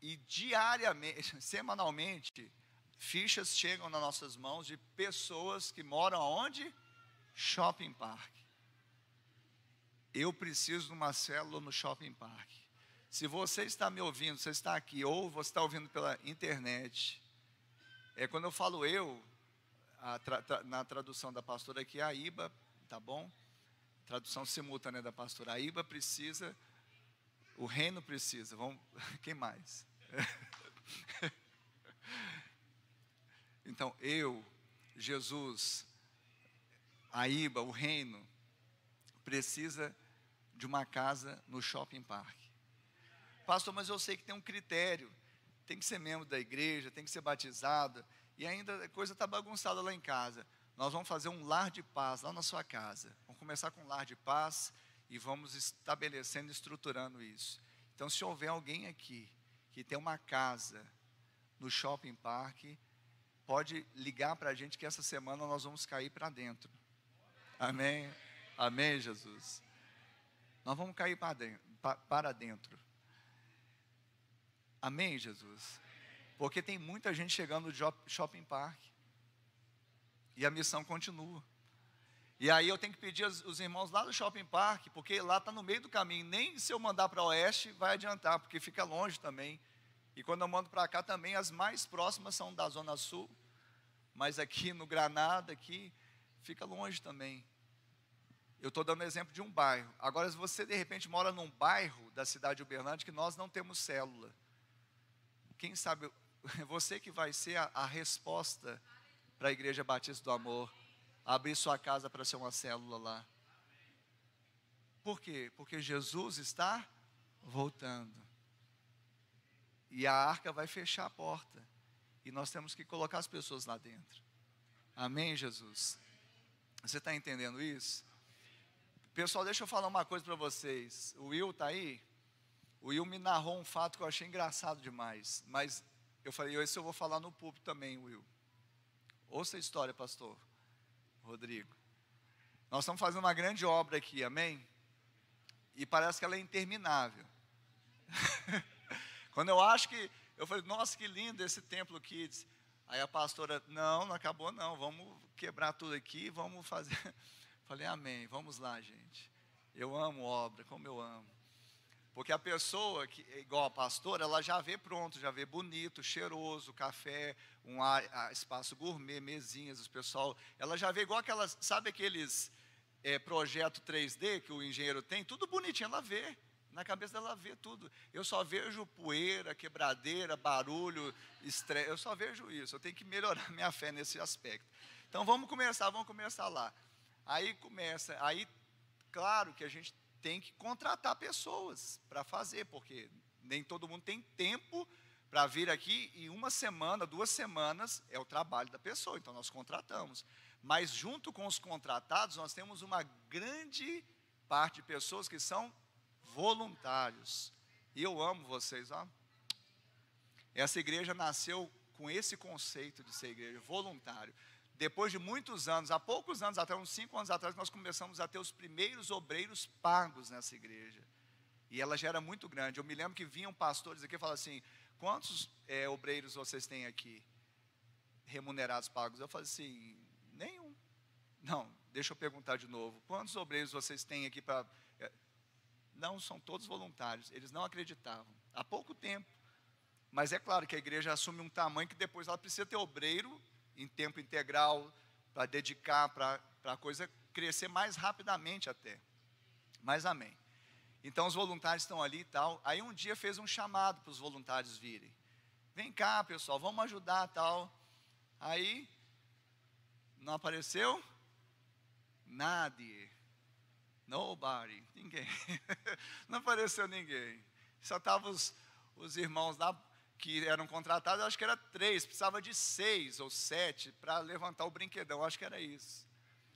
e diariamente, semanalmente, fichas chegam nas nossas mãos de pessoas que moram aonde? Shopping Park. Eu preciso de uma célula no Shopping Park. Se você está me ouvindo, você está aqui, ou você está ouvindo pela internet, quando eu falo na tradução da pastora aqui, a Iba, tá bom? Tradução simultânea da pastora, a Iba precisa, o reino precisa, quem mais? Então, Jesus, a Iba, o reino, precisa de uma casa no Shopping Park. Pastor, mas eu sei que tem um critério, tem que ser membro da igreja, tem que ser batizado, e ainda a coisa está bagunçada lá em casa. Nós vamos fazer um lar de paz lá na sua casa. Vamos começar com um lar de paz e vamos estabelecendo, estruturando isso. Então, se houver alguém aqui que tem uma casa no Shopping Park, pode ligar para a gente que essa semana nós vamos cair para dentro. Amém? Amém, Jesus? Nós vamos cair para dentro. Amém, Jesus? Porque tem muita gente chegando no shopping park. E a missão continua. E aí eu tenho que pedir os irmãos lá do shopping park, porque lá está no meio do caminho. Nem se eu mandar para o oeste vai adiantar, porque fica longe também. E quando eu mando para cá também, as mais próximas são da Zona Sul. Mas aqui no Granada, aqui, fica longe também. Eu estou dando exemplo de um bairro. Agora, se você de repente mora num bairro da cidade de Uberlândia que nós não temos célula, quem sabe é você que vai ser a resposta para a Igreja Batista do Amor, abrir sua casa para ser uma célula lá. Por quê? Porque Jesus está voltando. E a arca vai fechar a porta. E nós temos que colocar as pessoas lá dentro. Amém, Jesus? Você está entendendo isso? Pessoal, deixa eu falar uma coisa para vocês. O Will está aí? O Will me narrou um fato que eu achei engraçado demais. Mas eu falei, esse eu vou falar no púlpito também, Will. Ouça a história, pastor Rodrigo. Nós estamos fazendo uma grande obra aqui, amém? E parece que ela é interminável. Quando eu acho que... Eu falei, nossa, que lindo esse templo Kids. Aí a pastora, não acabou não, vamos quebrar tudo aqui, vamos fazer... Falei, amém, vamos lá, gente. Eu amo obra, como eu amo. Porque a pessoa, que igual a pastora, ela já vê pronto, já vê bonito, cheiroso, café, espaço gourmet, mesinhas, o pessoal... Ela já vê igual aquelas, sabe aqueles projeto 3D que o engenheiro tem? Tudo bonitinho, ela vê. Na cabeça dela vê tudo. Eu só vejo poeira, quebradeira, barulho, estresse. Eu só vejo isso. Eu tenho que melhorar minha fé nesse aspecto. Então vamos começar lá. Aí claro que a gente tem que contratar pessoas para fazer, porque nem todo mundo tem tempo para vir aqui e 1 semana, 2 semanas é o trabalho da pessoa, então nós contratamos. Mas junto com os contratados, nós temos uma grande parte de pessoas que são voluntários. E eu amo vocês, ó. Essa igreja nasceu com esse conceito de ser igreja, voluntário. Depois de muitos anos, há poucos anos atrás, uns 5 anos atrás, nós começamos a ter os primeiros obreiros pagos nessa igreja. E ela já era muito grande. Eu me lembro que vinham pastores aqui e falavam assim, quantos obreiros vocês têm aqui? Remunerados pagos? Eu falei assim, nenhum. Não, deixa eu perguntar de novo. Quantos obreiros vocês têm aqui para... Não, são todos voluntários. Eles não acreditavam. Há pouco tempo. Mas é claro que a igreja assume um tamanho que depois ela precisa ter obreiro em tempo integral, para dedicar, para a coisa crescer mais rapidamente até. Mas amém. Então os voluntários estão ali e tal. Aí um dia fez um chamado para os voluntários virem. Vem cá, pessoal, vamos ajudar tal. Aí, não apareceu? Nadie. Nobody. Ninguém. Não apareceu ninguém. Só estavam os irmãos lá, que eram contratados, acho que era 3, precisava de 6 ou 7 para levantar o brinquedão, acho que era isso.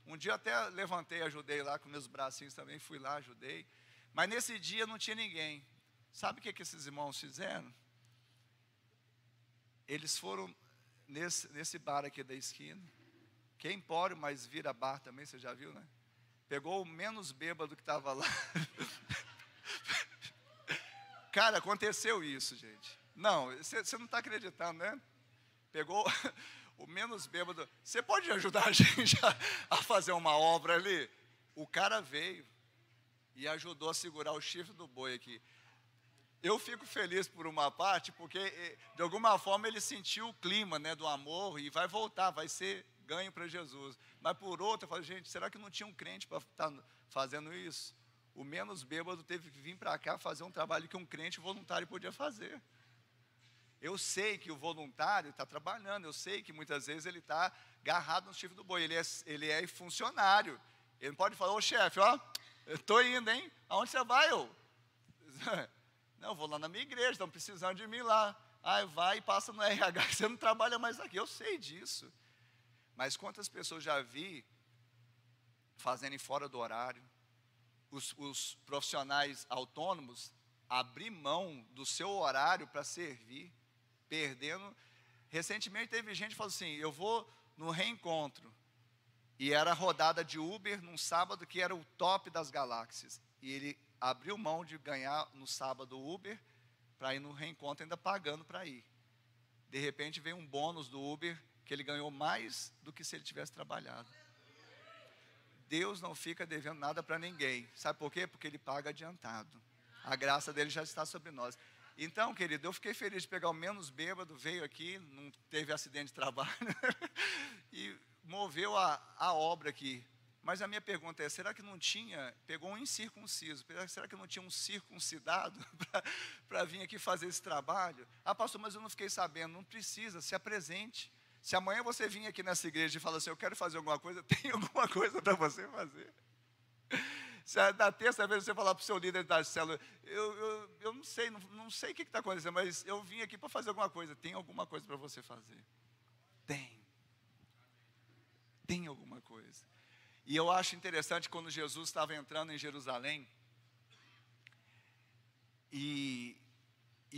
Um dia eu até levantei, ajudei lá com meus bracinhos também, fui lá, ajudei. Mas nesse dia não tinha ninguém. Sabe o que esses irmãos fizeram? Eles foram nesse bar aqui da esquina, que é empório, mas vira bar também, você já viu, né? Pegou o menos bêbado que estava lá. Cara, aconteceu isso, gente. Não, você não está acreditando, né? Pegou o menos bêbado. Você pode ajudar a gente a fazer uma obra ali? O cara veio e ajudou a segurar o chifre do boi aqui. Eu fico feliz por uma parte, porque de alguma forma ele sentiu o clima, né, do amor e vai voltar, vai ser ganho para Jesus. Mas por outra, eu falo, gente, será que não tinha um crente para estar fazendo isso? O menos bêbado teve que vir para cá fazer um trabalho que um crente voluntário podia fazer. Eu sei que o voluntário está trabalhando, eu sei que muitas vezes ele está agarrado no chifre do boi, ele é funcionário. Ele não pode falar, ô chefe, ó, eu estou indo, hein? Aonde você vai, ô? Não, eu vou lá na minha igreja, estão precisando de mim lá. Ah, vai e passa no RH, você não trabalha mais aqui, eu sei disso. Mas quantas pessoas já vi fazendo fora do horário, os profissionais autônomos abrir mão do seu horário para servir, perdendo. Recentemente teve gente que falou assim, eu vou no reencontro, e era rodada de Uber num sábado que era o top das galáxias, e ele abriu mão de ganhar no sábado o Uber, para ir no reencontro ainda pagando para ir. De repente veio um bônus do Uber, que ele ganhou mais do que se ele tivesse trabalhado. Deus não fica devendo nada para ninguém. Sabe por quê? Porque Ele paga adiantado. A graça dele já está sobre nós. Então, querido, eu fiquei feliz de pegar o menos bêbado, veio aqui, não teve acidente de trabalho, e moveu a obra aqui. Mas a minha pergunta é, será que não tinha, pegou um incircunciso, será que não tinha um circuncidado para vir aqui fazer esse trabalho? Ah, pastor, mas eu não fiquei sabendo. Não precisa, se apresente. Se amanhã você vir aqui nessa igreja e falar assim, eu quero fazer alguma coisa, tem alguma coisa para você fazer. Se da terça vez você falar para o seu líder da célula, eu não sei, não sei o que está acontecendo, mas eu vim aqui para fazer alguma coisa. Tem alguma coisa para você fazer? Tem alguma coisa. E eu acho interessante quando Jesus estava entrando em Jerusalém, e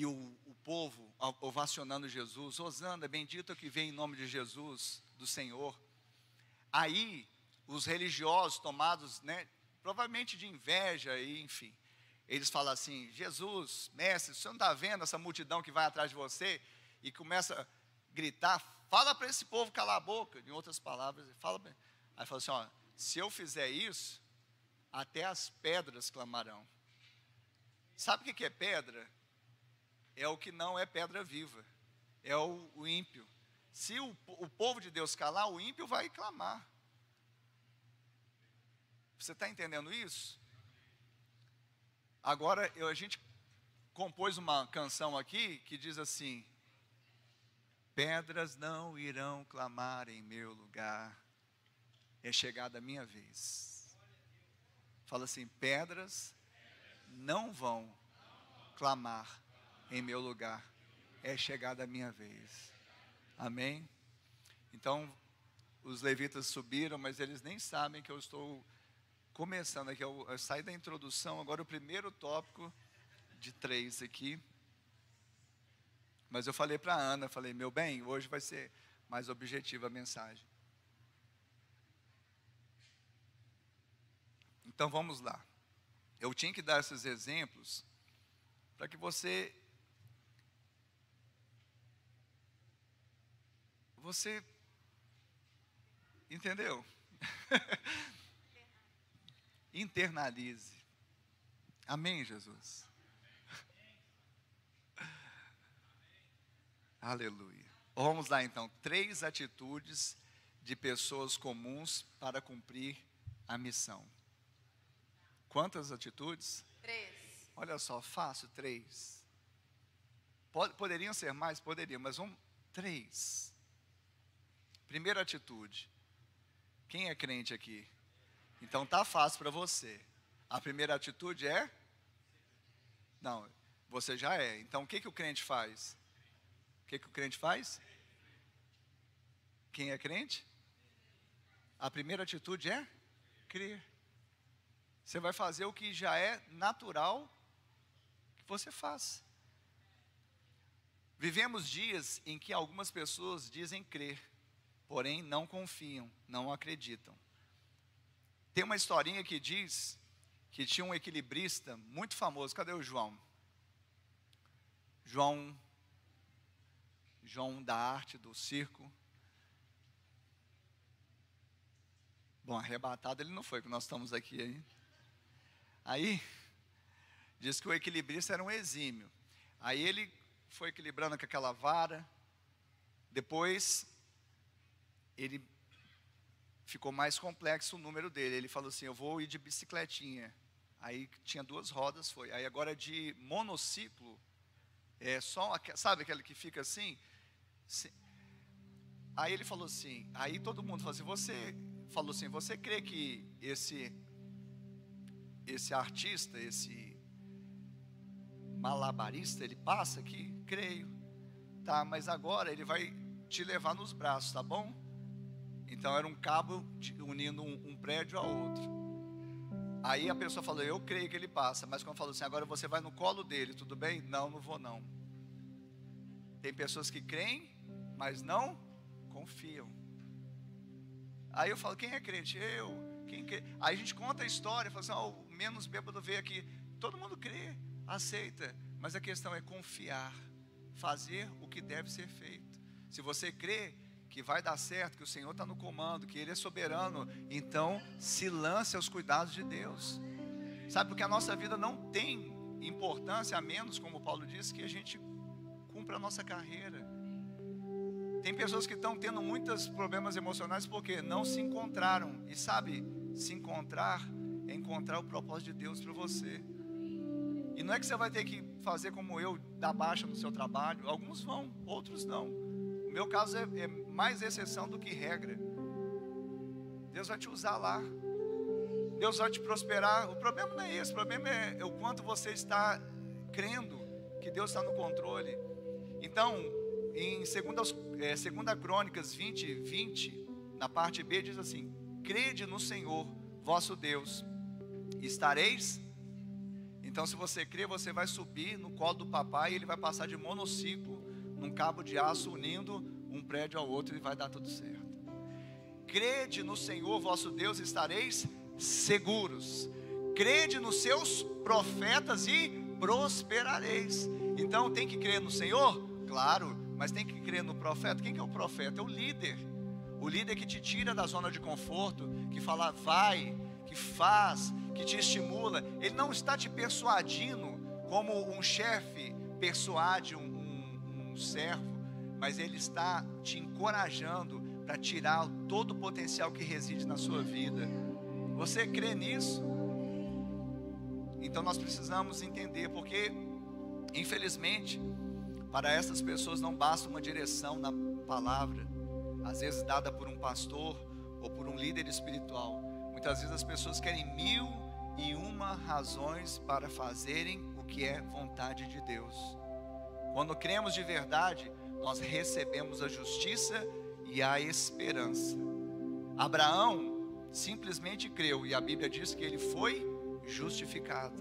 o povo ovacionando Jesus, Hosana, bendito que vem em nome de Jesus, do Senhor. Aí, os religiosos tomados, né, provavelmente de inveja, e enfim, eles falam assim, Jesus, mestre, você não está vendo essa multidão que vai atrás de você? E começa a gritar, fala para esse povo calar a boca. Em outras palavras, aí fala assim, ó, se eu fizer isso, até as pedras clamarão. Sabe o que é pedra? É o que não é pedra viva, é o ímpio. Se o povo de Deus calar, o ímpio vai clamar. Você está entendendo isso? Agora, a gente compôs uma canção aqui que diz assim, pedras não irão clamar em meu lugar, é chegada a minha vez. Fala assim, pedras não vão clamar em meu lugar, é chegada a minha vez. Amém? Então, os levitas subiram, mas eles nem sabem que eu estou começando aqui, eu saí da introdução, agora o primeiro tópico de 3 aqui. Mas eu falei para a Ana, falei, meu bem, hoje vai ser mais objetiva a mensagem. Então vamos lá. Eu tinha que dar esses exemplos para que você entendeu? Internalize. Amém, Jesus? Aleluia. Vamos lá então, 3 atitudes de pessoas comuns para cumprir a missão. Quantas atitudes? 3. Olha só, fácil, 3. Poderiam ser mais? Poderiam, mas vamos, 3. Primeira atitude. Quem é crente aqui? Então tá fácil para você. A primeira atitude é? Não, você já é. Então o que o crente faz? O que o crente faz? Quem é crente? A primeira atitude é? Crer. Você vai fazer o que já é natural que você faz. Vivemos dias em que algumas pessoas dizem crer, porém não confiam, não acreditam. Tem uma historinha que diz que tinha um equilibrista muito famoso. Cadê o João? João da arte, do circo. Bom, arrebatado ele não foi, porque nós estamos aqui aí. Aí, diz que o equilibrista era um exímio. Aí ele foi equilibrando com aquela vara. Depois, ele ficou mais complexo o número dele. Ele falou assim, eu vou ir de bicicletinha. Aí tinha 2 rodas, foi. Aí agora de monociclo, sabe aquele que fica assim? Aí ele falou assim, aí todo mundo falou assim, você crê que esse artista, esse malabarista, ele passa aqui? Creio. Tá, mas agora ele vai te levar nos braços, tá bom? Então era um cabo unindo um prédio a outro. Aí a pessoa falou, eu creio que ele passa. Mas quando falou assim, agora você vai no colo dele, tudo bem? Não, não vou não. Tem pessoas que creem, mas não confiam. Aí eu falo, quem é crente? Eu. Quem crê? Aí a gente conta a história, fala assim, o menos bêbado veio aqui. todo mundo crê, aceita, mas a questão é confiar, fazer o que deve ser feito. Se você crê que vai dar certo, que o Senhor está no comando, que Ele é soberano, então se lance aos cuidados de Deus. Sabe, porque a nossa vida não tem importância, a menos, como Paulo disse, que a gente cumpra a nossa carreira. Tem pessoas que estão tendo muitos problemas emocionais porque não se encontraram. E sabe, se encontrar é encontrar o propósito de Deus para você. E não é que você vai ter que fazer como eu, dar baixa no seu trabalho. Alguns vão, outros não. O meu caso é mais exceção do que regra. Deus vai te usar lá. Deus vai te prosperar. O problema não é esse. O problema é o quanto você está crendo que Deus está no controle. Então, em 2 Crônicas 20, na parte B, diz assim: crede no Senhor, vosso Deus, estareis. Então, se você crê, você vai subir no colo do papai e ele vai passar de monociclo num cabo de aço, unindo um prédio ao outro, e vai dar tudo certo. Crede no Senhor, vosso Deus, estareis seguros. Crede nos seus profetas e prosperareis. Então, tem que crer no Senhor? Claro, mas tem que crer no profeta. Quem que é o profeta? É o líder. O líder que te tira da zona de conforto, que fala vai, que faz, que te estimula. Ele não está te persuadindo como um chefe persuade um servo, mas ele está te encorajando para tirar todo o potencial que reside na sua vida. Você crê nisso? Então nós precisamos entender, porque infelizmente para essas pessoas não basta uma direção na palavra, às vezes dada por um pastor ou por um líder espiritual. Muitas vezes as pessoas querem 1001 razões para fazerem o que é vontade de Deus. Quando cremos de verdade, nós recebemos a justiça e a esperança. Abraão simplesmente creu, e a Bíblia diz que ele foi justificado.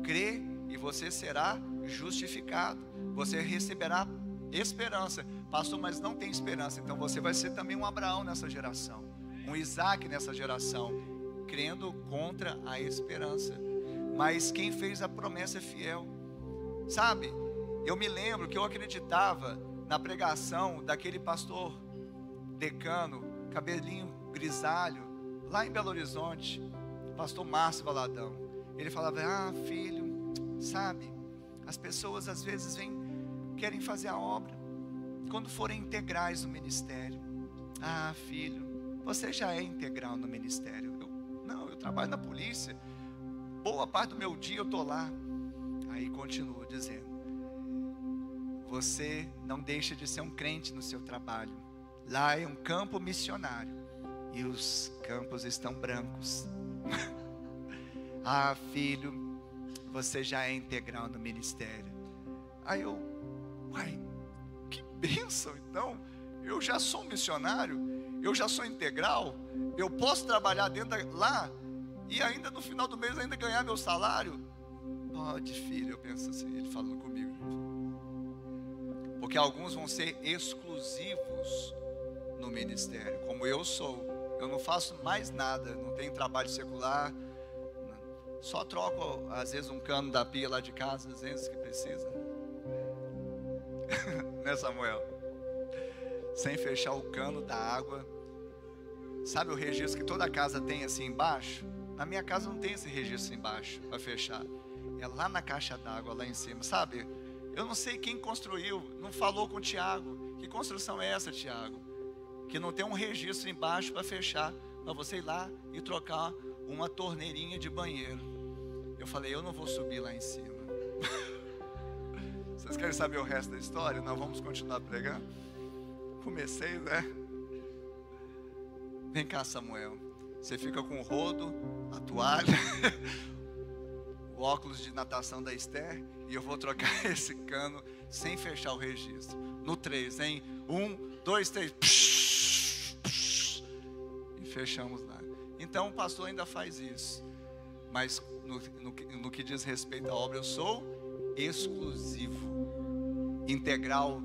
Crê e você será justificado. Você receberá esperança. Pastor, mas não tem esperança. Então você vai ser também um Abraão nessa geração, um Isaac nessa geração, crendo contra a esperança. Mas quem fez a promessa é fiel. Sabe, eu me lembro que eu acreditava na pregação daquele pastor decano, cabelinho grisalho, lá em Belo Horizonte, pastor Márcio Valadão. Ele falava: filho, sabe, as pessoas às vezes querem fazer a obra quando forem integrais no ministério. Filho, você já é integral no ministério. Eu trabalho na polícia, boa parte do meu dia eu estou lá. Aí continua dizendo: você não deixa de ser um crente no seu trabalho. Lá é um campo missionário e os campos estão brancos. Filho, você já é integral no ministério. Aí eu, que bênção. Então, eu já sou um missionário, eu já sou integral, eu posso trabalhar lá e ainda no final do mês ainda ganhar meu salário? Pode, filho, eu penso assim, ele falando comigo. Porque alguns vão ser exclusivos no ministério, como eu sou. Eu não faço mais nada, não tenho trabalho secular, só troco às vezes um cano da pia lá de casa, às vezes que precisa. Né, Samuel? Sem fechar o cano da água. Sabe o registro que toda casa tem assim embaixo? Na minha casa não tem esse registro embaixo para fechar. É lá na caixa d'água, lá em cima. Sabe? Eu não sei quem construiu, não falou com o Tiago. Que construção é essa, Tiago? Que não tem um registro embaixo para fechar, para você ir lá e trocar uma torneirinha de banheiro. Eu falei: eu não vou subir lá em cima. Vocês querem saber o resto da história? Nós vamos continuar pregando? Comecei, né? Vem cá, Samuel. Você fica com o rodo, a toalha, o óculos de natação da Esther, e eu vou trocar esse cano sem fechar o registro. No 3, hein? 1, 2, 3. E fechamos lá. Então o pastor ainda faz isso. Mas no que diz respeito à obra, eu sou exclusivo, integral.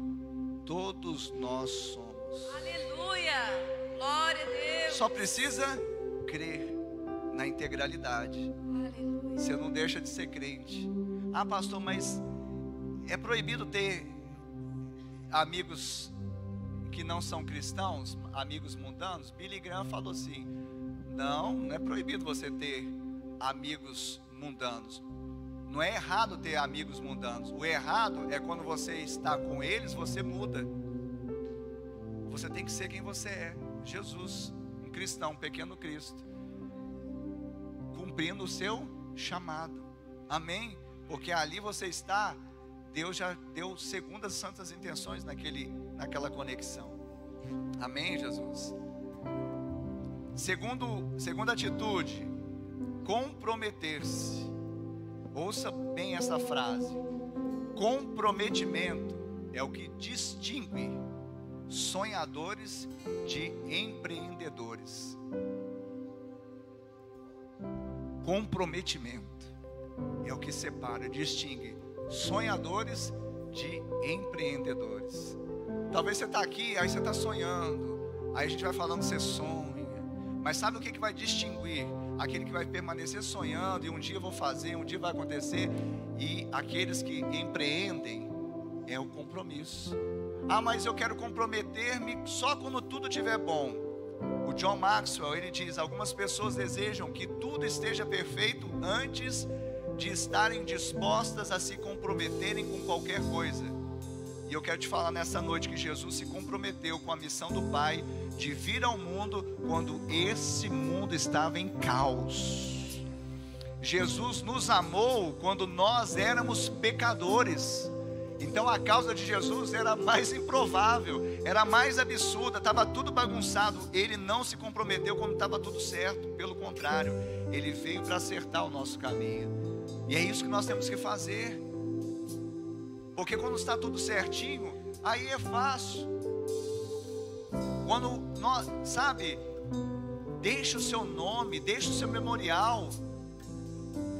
Todos nós somos. Aleluia! Glória a Deus! Só precisa crer na integralidade. Aleluia! você não deixa de ser crente. Ah, pastor, mas é proibido ter amigos que não são cristãos, amigos mundanos? Billy Graham falou assim: não é proibido você ter amigos mundanos. Não é errado ter amigos mundanos. O errado é quando você está com eles, você muda. Você tem que ser quem você é, Jesus, um cristão, um pequeno Cristo, cumprindo o seu chamado. Amém? Porque ali você está, Deus já deu segundo as santas intenções naquela conexão. Amém, Jesus? Segunda atitude, comprometer-se. Ouça bem essa frase: comprometimento é o que distingue sonhadores de empreendedores. Comprometimento é o que separa, distingue sonhadores de empreendedores. Talvez você está aqui, aí você está sonhando, aí a gente vai falando que você sonha, mas sabe o que vai distinguir aquele que vai permanecer sonhando e um dia eu vou fazer, um dia vai acontecer, e aqueles que empreendem? É o compromisso. Ah, mas eu quero comprometer-me só quando tudo estiver bom. O John Maxwell, ele diz: algumas pessoas desejam que tudo esteja perfeito antes de estarem dispostas a se comprometerem com qualquer coisa. E eu quero te falar nessa noite que Jesus se comprometeu com a missão do Pai de vir ao mundo quando esse mundo estava em caos. Jesus nos amou quando nós éramos pecadores. Então a causa de Jesus era mais improvável, era mais absurda, estava tudo bagunçado. Ele não se comprometeu quando estava tudo certo, pelo contrário, Ele veio para acertar o nosso caminho. E é isso que nós temos que fazer, porque quando está tudo certinho, aí é fácil. Quando nós, sabe, deixa o seu nome, deixa o seu memorial,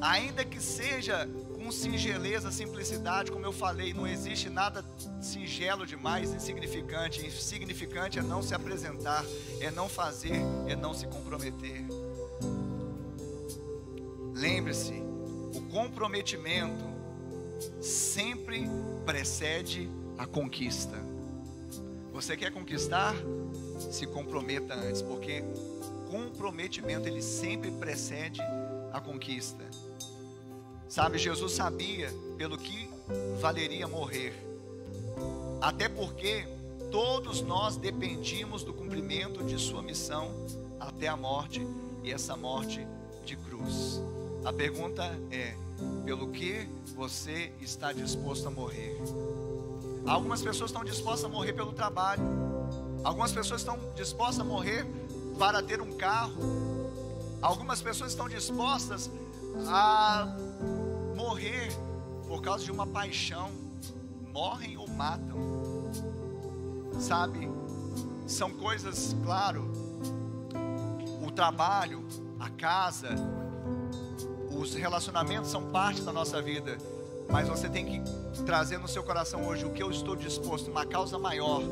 ainda que seja com singeleza, simplicidade, como eu falei, não existe nada singelo demais, insignificante. Insignificante é não se apresentar, é não fazer, é não se comprometer. Lembre-se, o comprometimento sempre precede a conquista. Você quer conquistar? Se comprometa antes, porque o comprometimento ele sempre precede a conquista. Sabe, Jesus sabia pelo que valeria morrer, até porque todos nós dependíamos do cumprimento de sua missão até a morte, e essa morte de cruz. A pergunta é: pelo que você está disposto a morrer? Algumas pessoas estão dispostas a morrer pelo trabalho, algumas pessoas estão dispostas a morrer para ter um carro, algumas pessoas estão dispostas a morrer por causa de uma paixão, morrem ou matam. Sabe, são coisas, claro, o trabalho, a casa, os relacionamentos são parte da nossa vida, mas você tem que trazer no seu coração hoje: o que eu estou disposto, uma causa maior,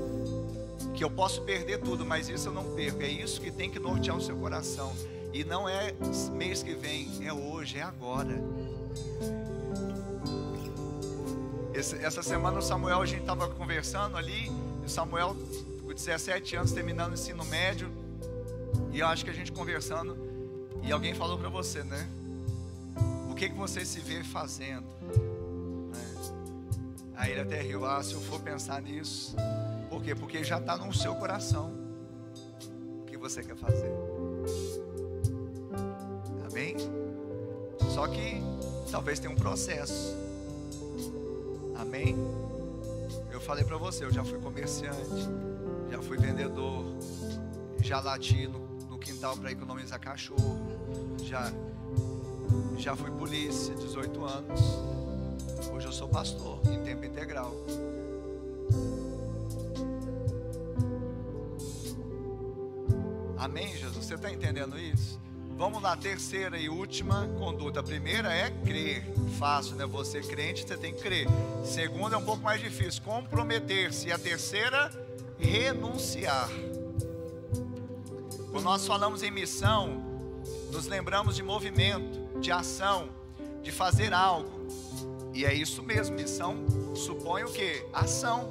que eu posso perder tudo, mas isso eu não perco. É isso que tem que nortear o seu coração, e não é mês que vem, é hoje, é agora. Essa semana o Samuel, a gente estava conversando ali, o Samuel com 17 anos terminando o ensino médio, e eu acho que a gente conversando, e alguém falou para você, né? O que você se vê fazendo? Aí ele até riu: se eu for pensar nisso. Por quê? Porque já está no seu coração o que você quer fazer. Amém? Só que talvez tenha um processo. Amém? Eu falei para você, eu já fui comerciante, já fui vendedor, já lati no quintal para economizar cachorro, já fui polícia, 18 anos. Hoje eu sou pastor em tempo integral. Amém, Jesus? Você está entendendo isso? Vamos lá, terceira e última conduta. A primeira é crer. Fácil, né? Você crente, você tem que crer. Segunda é um pouco mais difícil, comprometer-se. E a terceira, renunciar. Quando nós falamos em missão, nos lembramos de movimento, de ação. de fazer algo. E é isso mesmo, missão supõe o quê? Ação.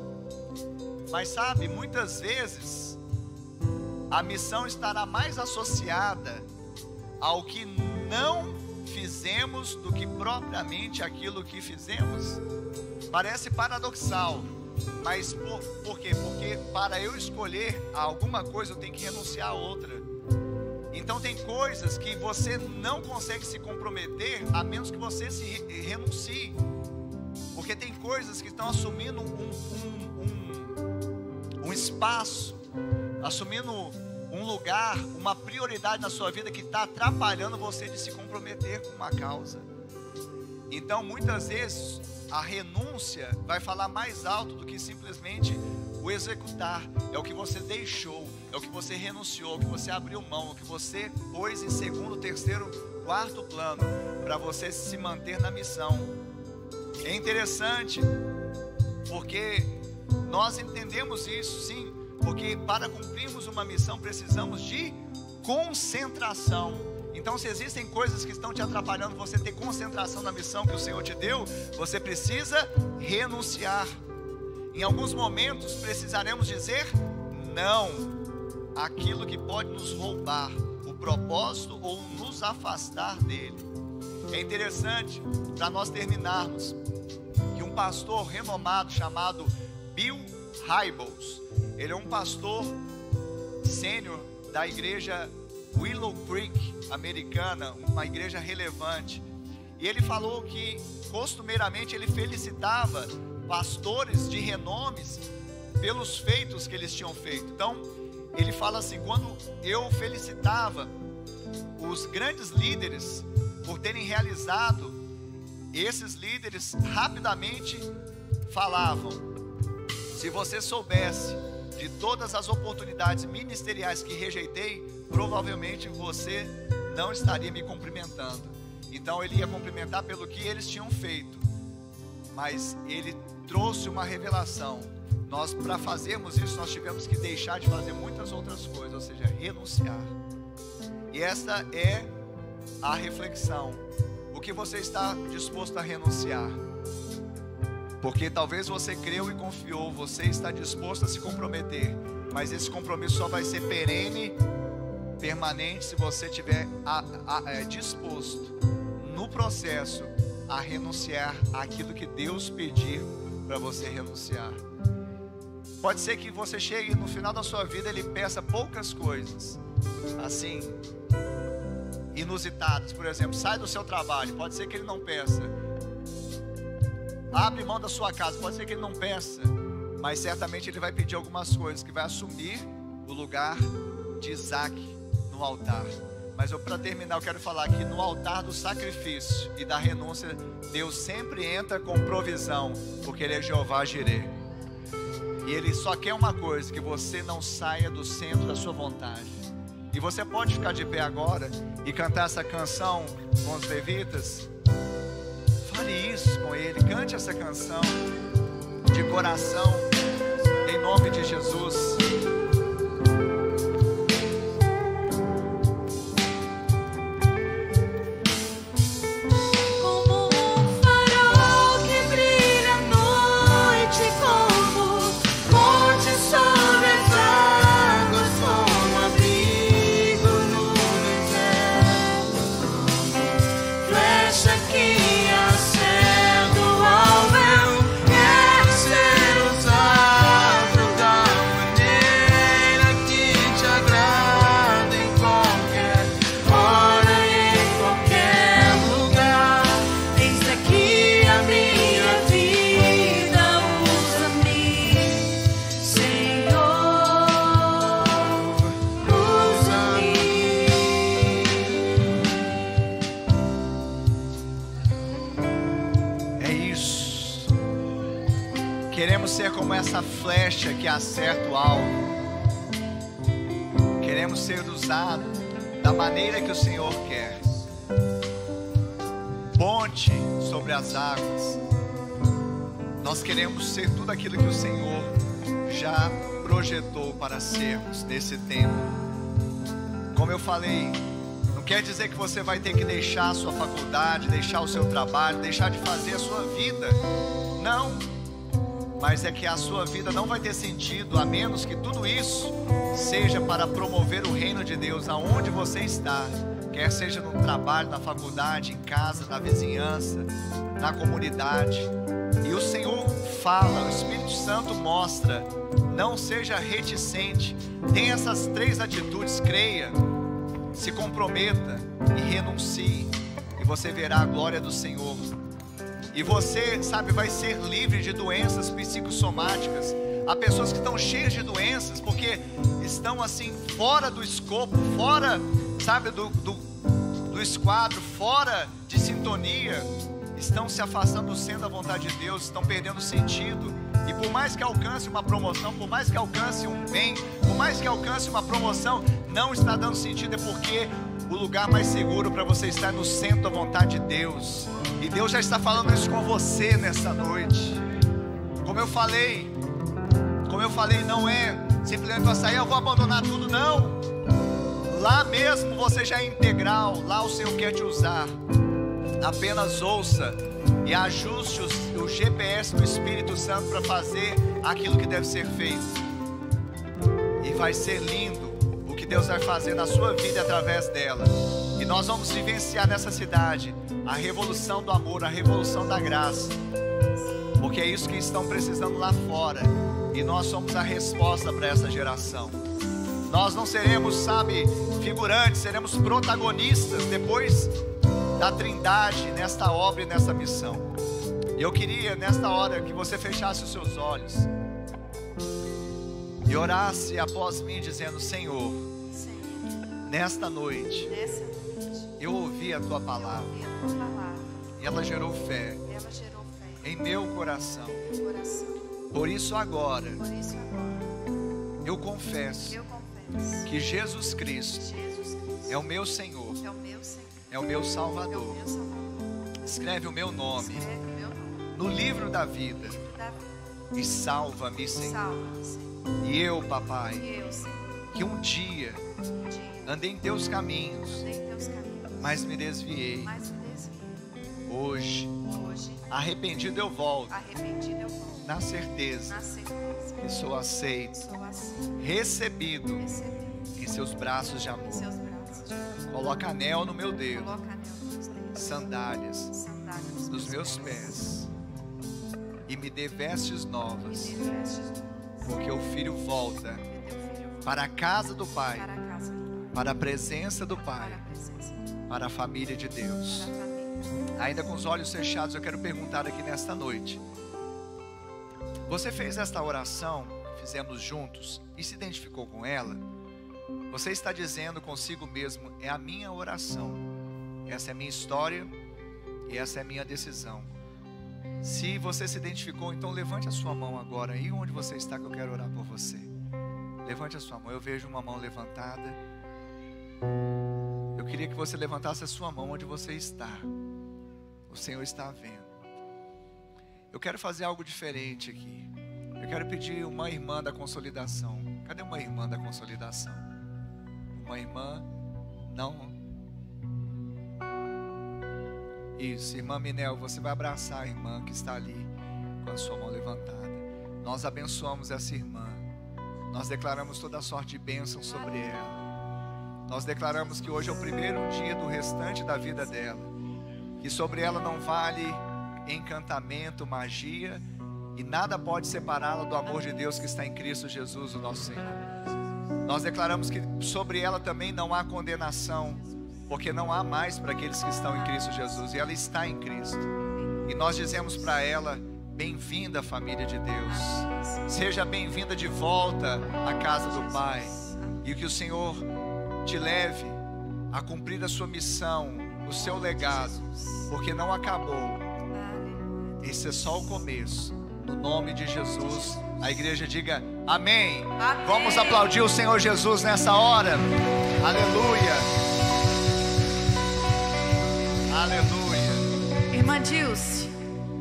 Mas sabe, muitas vezes a missão estará mais associada ao que não fizemos do que propriamente aquilo que fizemos. Parece paradoxal, mas por quê? Porque para eu escolher alguma coisa eu tenho que renunciar a outra. Então tem coisas que você não consegue se comprometer a menos que você se renuncie. Porque tem coisas que estão assumindo um espaço, assumindo um lugar, uma prioridade na sua vida que está atrapalhando você de se comprometer com uma causa. Então muitas vezes a renúncia vai falar mais alto do que simplesmente o executar. É o que você deixou, é o que você renunciou, é o que você abriu mão, é o que você pôs em segundo, terceiro, quarto plano para você se manter na missão. É interessante porque nós entendemos isso, sim, porque para cumprirmos uma missão precisamos de concentração. Então, se existem coisas que estão te atrapalhando você ter concentração na missão que o Senhor te deu, você precisa renunciar. Em alguns momentos precisaremos dizer não àquilo que pode nos roubar o propósito ou nos afastar dele. É interessante, para nós terminarmos, que um pastor renomado chamado Bill Hybels, ele é um pastor sênior da igreja Willow Creek americana, uma igreja relevante, e ele falou que costumeiramente ele felicitava pastores de renomes pelos feitos que eles tinham feito. Então ele fala assim: quando eu felicitava os grandes líderes por terem realizado, esses líderes rapidamente falavam: se você soubesse de todas as oportunidades ministeriais que rejeitei, provavelmente você não estaria me cumprimentando. Então ele ia cumprimentar pelo que eles tinham feito, mas ele trouxe uma revelação. Nós, para fazermos isso, nós tivemos que deixar de fazer muitas outras coisas, ou seja, renunciar. E essa é a reflexão. O que você está disposto a renunciar? Porque talvez você creu e confiou, você está disposto a se comprometer, mas esse compromisso só vai ser perene, permanente, se você estiver disposto no processo a renunciar àquilo que Deus pedir para você renunciar. Pode ser que você chegue no final da sua vida, Ele peça poucas coisas, assim, inusitadas. Por exemplo, sai do seu trabalho, pode ser que Ele não peça. Abre mão da sua casa, pode ser que Ele não peça, mas certamente Ele vai pedir algumas coisas, que vai assumir o lugar de Isaac no altar. Mas para terminar, eu quero falar que no altar do sacrifício e da renúncia, Deus sempre entra com provisão, porque Ele é Jeová Jireh. E Ele só quer uma coisa: que você não saia do centro da sua vontade. E você pode ficar de pé agora e cantar essa canção com os levitas. Fale isso com Ele, cante essa canção de coração, em nome de Jesus. Queremos ser como essa flecha que acerta o alvo. Queremos ser usados da maneira que o Senhor quer. Ponte sobre as águas. Nós queremos ser tudo aquilo que o Senhor já projetou para sermos nesse tempo. Como eu falei no Não quer dizer que você vai ter que deixar a sua faculdade, deixar o seu trabalho, deixar de fazer a sua vida. Não. Mas é que a sua vida não vai ter sentido a menos que tudo isso seja para promover o reino de Deus aonde você está. Quer seja no trabalho, na faculdade, em casa, na vizinhança, na comunidade. E o Senhor fala, o Espírito Santo mostra. Não seja reticente. Tenha essas 3 atitudes: creia, se comprometa e renuncie. E você verá a glória do Senhor. E você, sabe, vai ser livre de doenças psicossomáticas. Há pessoas que estão cheias de doenças porque estão assim fora do escopo, fora, sabe, do esquadro, fora de sintonia. Estão se afastando do centro da vontade de Deus, estão perdendo sentido. E por mais que alcance uma promoção, por mais que alcance um bem, por mais que alcance uma promoção, não está dando sentido. É porque o lugar mais seguro para você estar é no centro da vontade de Deus. E Deus já está falando isso com você nessa noite. Como eu falei, não é simplesmente para sair, eu vou abandonar tudo, não. Lá mesmo você já é integral, lá o Senhor quer te usar. Apenas ouça e ajuste o GPS do Espírito Santo para fazer aquilo que deve ser feito. E vai ser lindo o que Deus vai fazer na sua vida através dela. E nós vamos vivenciar nessa cidade a revolução do amor, a revolução da graça. Porque é isso que estão precisando lá fora. E nós somos a resposta para essa geração. Nós não seremos, sabe, figurantes, seremos protagonistas depois da Trindade nesta obra e nessa missão. E eu queria nesta hora que você fechasse os seus olhos e orasse após mim dizendo: Senhor, nesta noite eu ouvi a Tua palavra e ela gerou fé em meu coração. Por isso agora eu confesso que Jesus Cristo é o meu Senhor, é o meu Salvador. Escreve o meu nome no livro da vida e salva-me, Senhor. E eu, papai, que um dia andei em teus caminhos, mas me desviei. Hoje, arrependido eu volto, na certeza que sou aceito, recebido em seus braços de amor. Coloca anel no meu dedo, sandálias nos meus pés, e me dê vestes novas, porque o filho volta para a casa do Pai, para a presença do Pai, para a família de Deus. Ainda com os olhos fechados, eu quero perguntar aqui nesta noite: você fez esta oração que fizemos juntos e se identificou com ela? Você está dizendo consigo mesmo: é a minha oração, essa é a minha história e essa é a minha decisão. Se você se identificou, então levante a sua mão agora aí onde você está, que eu quero orar por você. Levante a sua mão. Eu vejo uma mão levantada. Eu queria que você levantasse a sua mão onde você está. O Senhor está vendo. Eu quero fazer algo diferente aqui. Eu quero pedir uma irmã da consolidação. Cadê uma irmã da consolidação? Uma irmã? Não. Isso, irmã Minel, você vai abraçar a irmã que está ali com a sua mão levantada. Nós abençoamos essa irmã. Nós declaramos toda a sorte de bênção sobre ela. Nós declaramos que hoje é o primeiro dia do restante da vida dela. Que sobre ela não vale encantamento, magia, e nada pode separá-la do amor de Deus que está em Cristo Jesus, o nosso Senhor. Nós declaramos que sobre ela também não há condenação, porque não há mais para aqueles que estão em Cristo Jesus, e ela está em Cristo. E nós dizemos para ela: bem-vinda, família de Deus. Seja bem-vinda de volta à casa do Pai, e que o Senhor te leve a cumprir a sua missão, o seu legado, porque não acabou. Esse é só o começo. No nome de Jesus, a igreja diga amém. Amém. Vamos aplaudir o Senhor Jesus nessa hora. Aleluia. Aleluia. Irmã Dilce,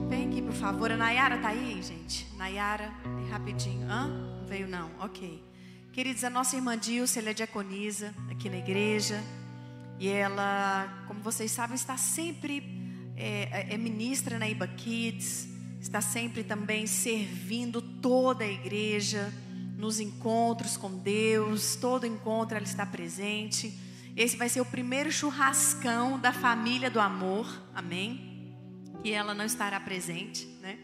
vem aqui por favor. A Nayara está aí, gente? Nayara, rapidinho. Não veio não? Ok. Queridos, a nossa irmã Dilce, ela é diaconisa aqui na igreja. E ela, como vocês sabem, está sempre, ministra na IBA Kids, está sempre também servindo toda a igreja, nos encontros com Deus, todo encontro ela está presente. Esse vai ser o primeiro churrascão da família do amor, amém? E ela não estará presente, né?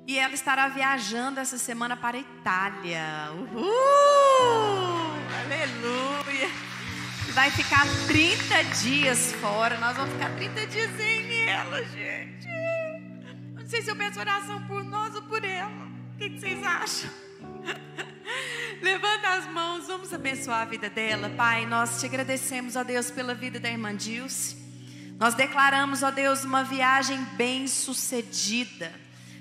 E ela estará viajando essa semana para a Itália. Aleluia! Vai ficar 30 dias fora. Nós vamos ficar 30 dias sem ela, gente. Não sei se eu peço oração por nós ou por ela. O que vocês acham? Levanta as mãos, vamos abençoar a vida dela. Pai, nós te agradecemos, ó Deus, pela vida da irmã Dilce. Nós declaramos, ó Deus, uma viagem bem sucedida.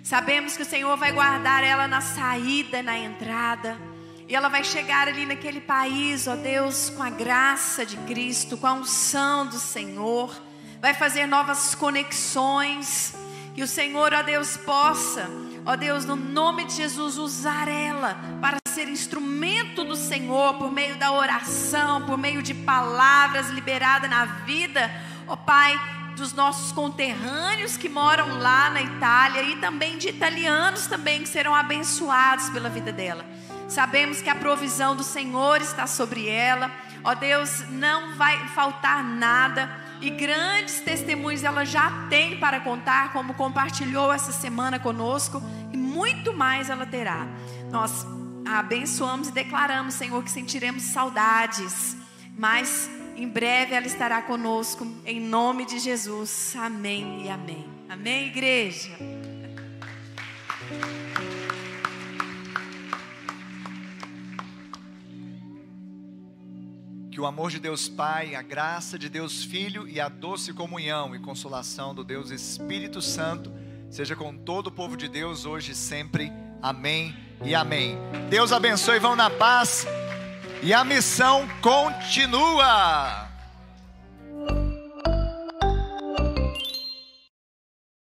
Sabemos que o Senhor vai guardar ela na saída e na entrada. E ela vai chegar ali naquele país, ó Deus, com a graça de Cristo, com a unção do Senhor. Vai fazer novas conexões. Que o Senhor, ó Deus, possa, ó Deus, no nome de Jesus, usar ela para ser instrumento do Senhor, por meio da oração, por meio de palavras liberadas na vida, ó Pai, dos nossos conterrâneos que moram lá na Itália, e também de italianos também que serão abençoados pela vida dela. Sabemos que a provisão do Senhor está sobre ela, ó Deus, não vai faltar nada. E grandes testemunhos ela já tem para contar, como compartilhou essa semana conosco, e muito mais ela terá. Nós a abençoamos e declaramos, Senhor, que sentiremos saudades, mas em breve ela estará conosco, em nome de Jesus. Amém e amém. Amém, igreja? Que o amor de Deus Pai, a graça de Deus Filho e a doce comunhão e consolação do Deus Espírito Santo seja com todo o povo de Deus hoje e sempre. Amém e amém. Deus abençoe, vão na paz e a missão continua.